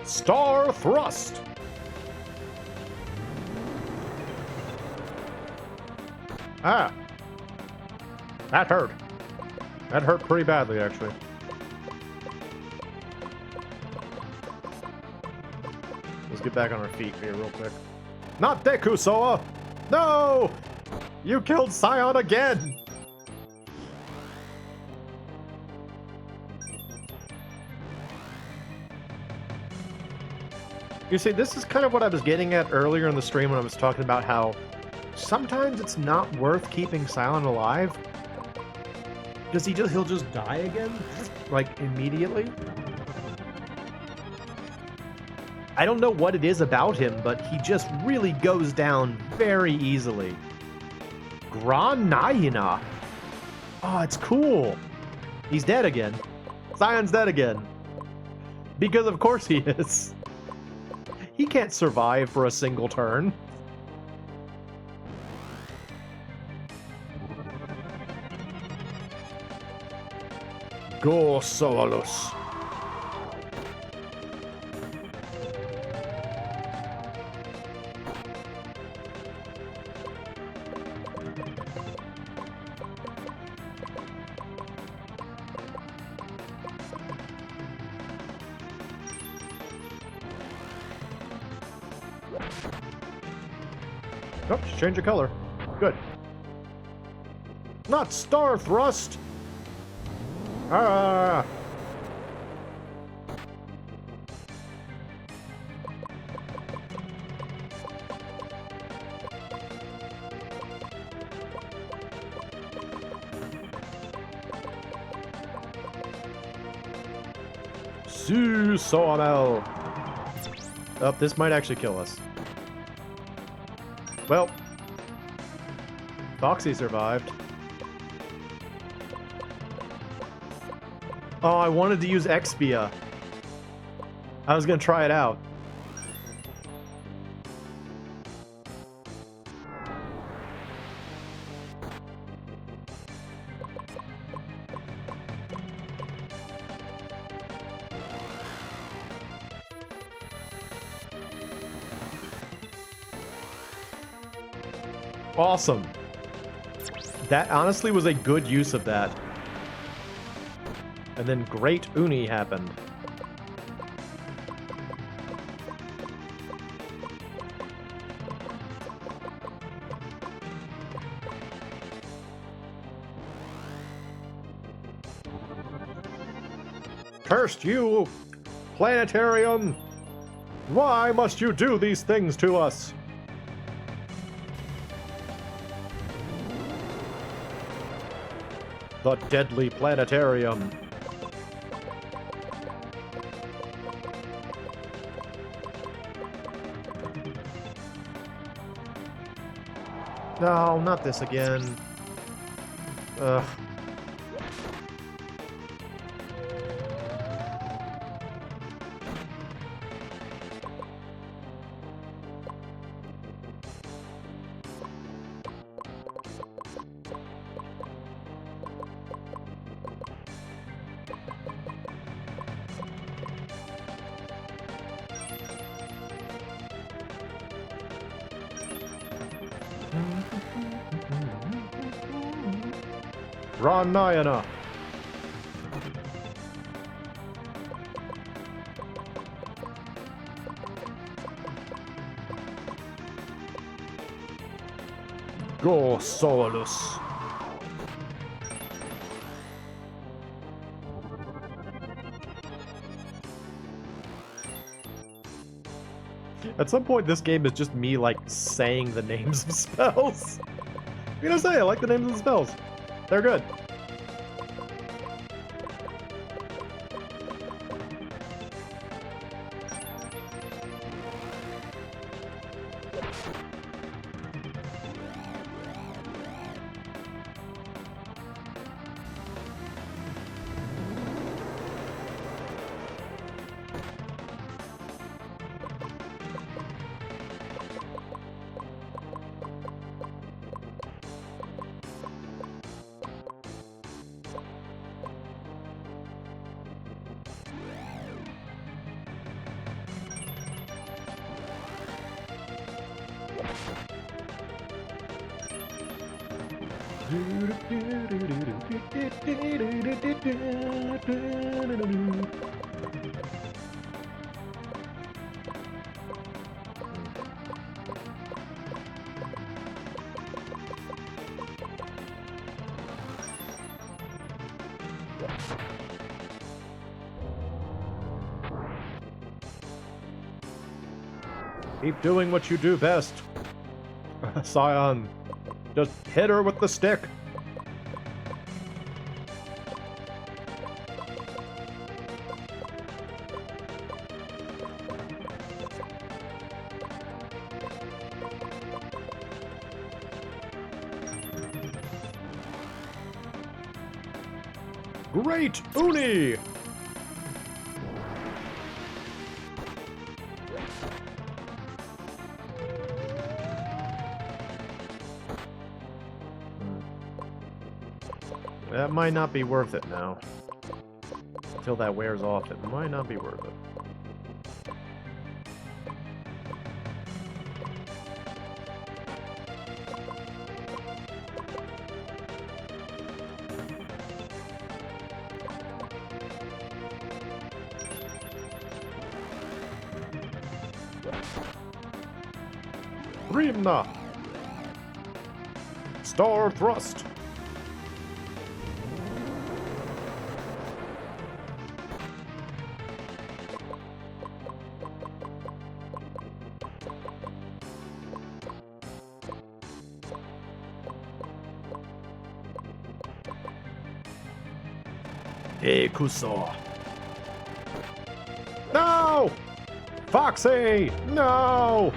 Star Thrust! Ah! That hurt. That hurt pretty badly, actually. Let's get back on our feet here real quick. Not Deku, Soa! No! You killed Scion again! You see, this is kind of what I was getting at earlier in the stream when I was talking about how sometimes it's not worth keeping Scion alive because he'll just die again, like immediately. I don't know what it is about him, but he just really goes down very easily. Granayana. Oh, it's cool. He's dead again. Scion's dead again. Because of course he is. He can't survive for a single turn. Go, Solus. Oh, change of color. Good. Not Star Thrust! Ah! Sawmill. Oh, this might actually kill us. Well, Foxy survived. Oh, I wanted to use Expia. I was gonna try it out. Awesome. That honestly was a good use of that. And then Great Uni happened. Cursed you, Planetarium! Why must you do these things to us? The deadly Planetarium. No, not this again. Ugh. Ranayana. Go Solus. At some point, this game is just me, like, saying the names of spells. You know, say I like the names of the spells. They're good. Keep doing what you do best. Scion, just hit her with the stick. Great Uni! That might not be worth it now. Until that wears off, it might not be worth it. Rimna! Star Thrust! Hey, Kuso. No! Foxy! No!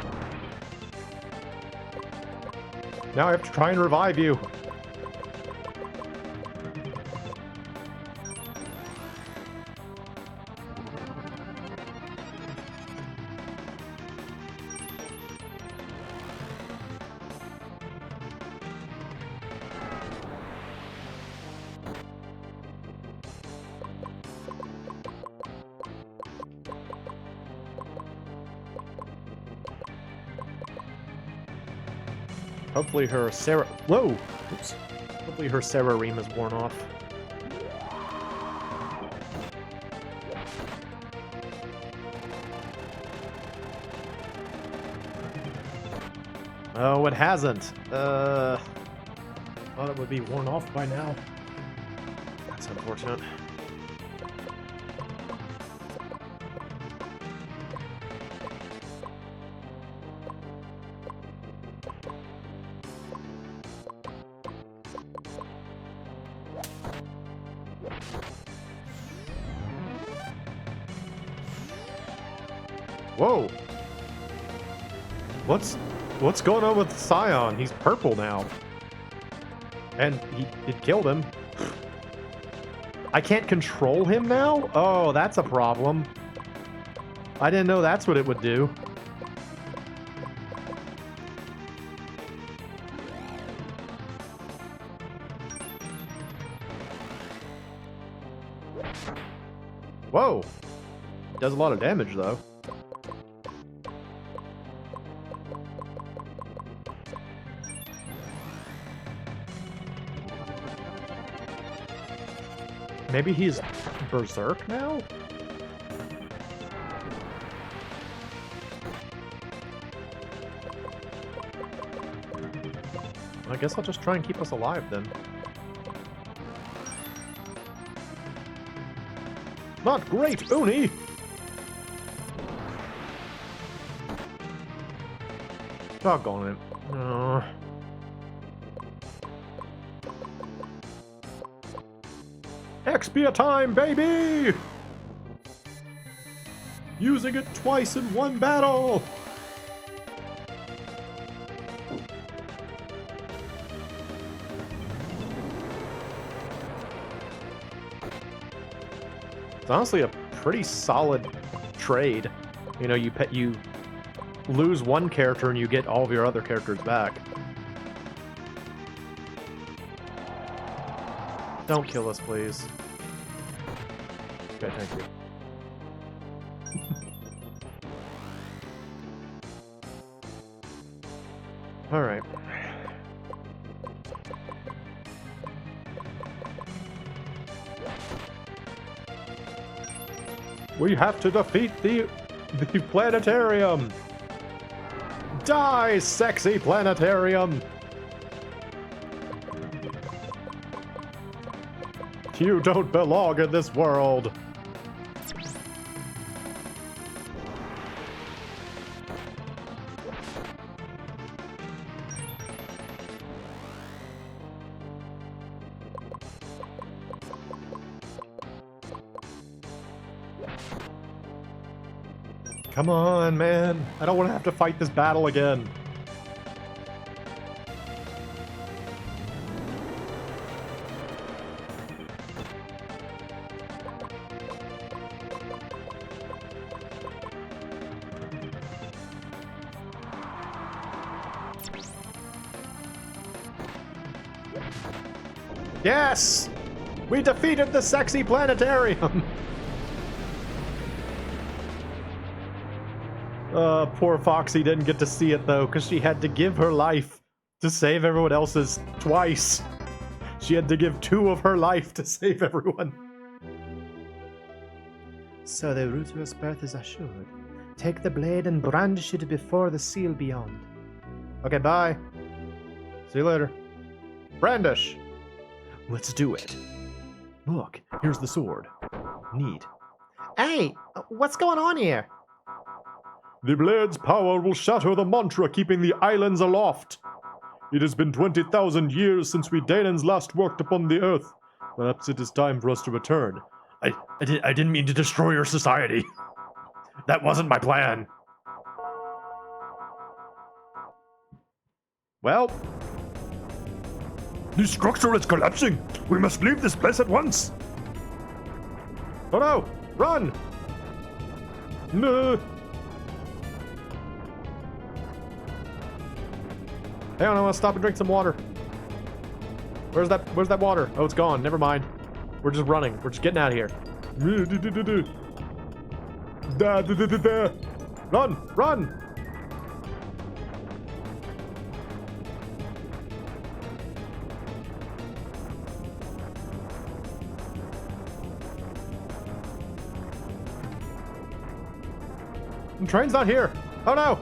Now I have to try and revive you. Hopefully her Sarah... Whoa! Oops. Hopefully her Sarah Ream is worn off. Oh, it hasn't. Thought it would be worn off by now. That's unfortunate. Whoa! What's going on with Scion? He's purple now. And it killed him. I can't control him now? Oh, that's a problem. I didn't know that's what it would do. Whoa! Does a lot of damage, though. Maybe he's berserk now? I guess I'll just try and keep us alive then. Not great, Uni! Doggone it. Expia time, baby! Using it twice in one battle! It's honestly a pretty solid trade. You know, you lose one character and you get all of your other characters back. Don't kill us, please. Okay, thank you. Alright. We have to defeat the Planetarium! Die, sexy Planetarium! You don't belong in this world! Come on, man. I don't want to have to fight this battle again. Yes! We defeated the sexy Planetarium! Poor Foxy didn't get to see it, though, because she had to give her life to save everyone else's twice. She had to give 2 of her life to save everyone. So the Rudra's birth is assured. Take the blade and brandish it before the seal beyond. Okay, bye. See you later. Brandish! Let's do it. Look, here's the sword. Neat. Hey, what's going on here? The blade's power will shatter the mantra keeping the islands aloft. It has been 20,000 years since we Daelans last worked upon the earth. Perhaps it is time for us to return. I didn't mean to destroy your society. That wasn't my plan. Well, The structure is collapsing. We must leave this place at once. oh no! Run! No. Hang on, I want to stop and drink some water. Where's that water? Oh, it's gone. Never mind. We're just running. We're just getting out of here. Run! Run! The train's not here. Oh no.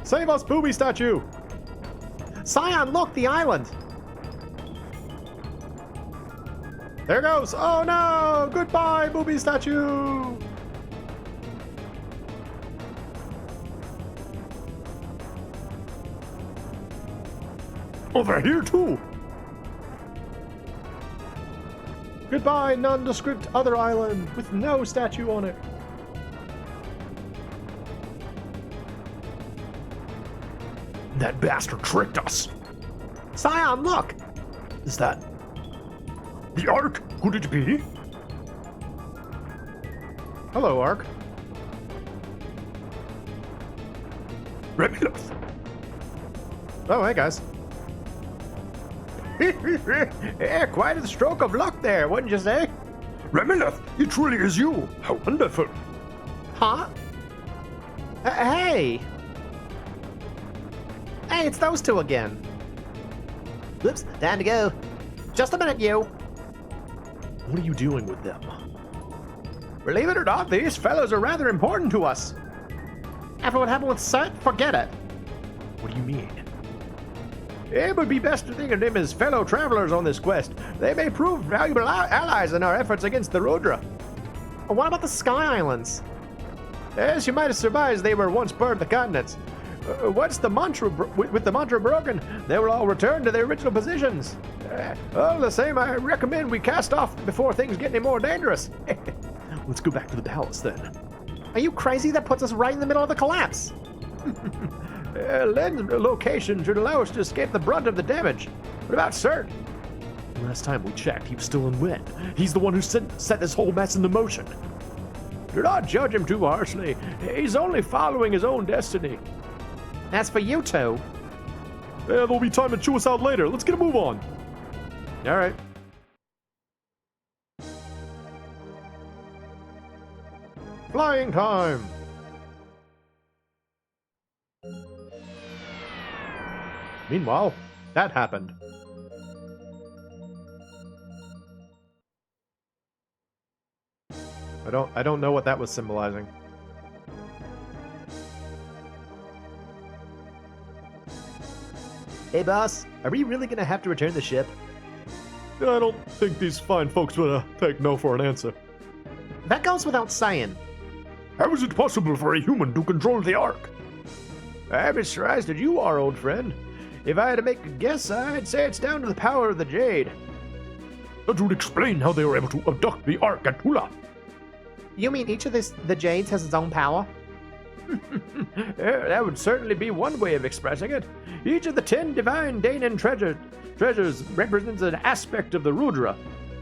Save us, booby statue! Scion, look, the island! There goes! Oh no! Goodbye, booby statue! Oh, they're here too. Goodbye, nondescript other island with no statue on it. That bastard tricked us. Scion, look! Is that the Ark? Could it be? Hello, Ark. Remulus. Oh, hey, guys. Yeah, quite a stroke of luck there, wouldn't you say? Remulus, it truly is you. How wonderful. Huh? Hey! Hey, it's those two again. Whoops, time to go. Just a minute, you. What are you doing with them? Believe it or not, these fellows are rather important to us. After what happened with Set, forget it. What do you mean? It would be best to think of them as fellow travelers on this quest. They may prove valuable allies in our efforts against the Rudra. What about the Sky Islands? As you might have surmised, they were once part of the continents. Once the mantra with the mantra broken, they will all return to their original positions. All the same, I recommend we cast off before things get any more dangerous. Let's go back to the palace then. Are you crazy? That puts us right in the middle of the collapse. Len's location should allow us to escape the brunt of the damage. What about Cert? Last time we checked, he was still in Wen. He's the one who set this whole mess into motion. Do not judge him too harshly. He's only following his own destiny. As for you two... Yeah, there'll be time to chew us out later. Let's get a move on. All right. Flying time! Meanwhile, that happened. I don't know what that was symbolizing. Hey, boss, are we really gonna have to return the ship? I don't think these fine folks would take no for an answer. That goes without saying. How is it possible for a human to control the Ark? I'm as surprised as you are, old friend. If I had to make a guess, I'd say it's down to the power of the Jade. That would explain how they were able to abduct the Ark at Tula. You mean each of the Jades has its own power? That would certainly be one way of expressing it. Each of the 10 divine Danon treasures represents an aspect of the Rudra.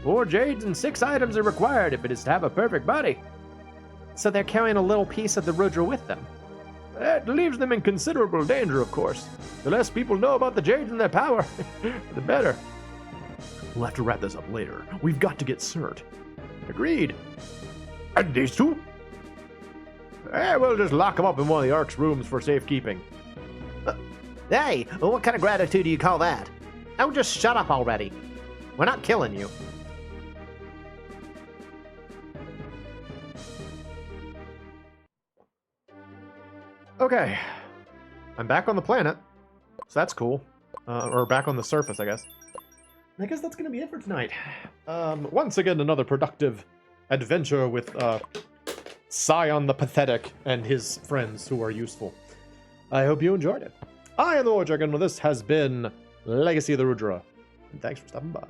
4 Jades and 6 items are required if it is to have a perfect body. So they're carrying a little piece of the Rudra with them. That leaves them in considerable danger, of course. The less people know about the Jades and their power, the better. We'll have to wrap this up later. We've got to get Cert. Agreed. And these two? We'll just lock them up in one of the Ark's rooms for safekeeping. Hey, what kind of gratitude do you call that? Oh, just shut up already. We're not killing you. Okay. I'm back on the planet. So that's cool. Or back on the surface, I guess. I guess that's going to be it for tonight. Once again, another productive adventure with Scion the Pathetic and his friends who are useful. I hope you enjoyed it. I am the MoeChicken, and this has been Legacy of the Rudra. And thanks for stopping by.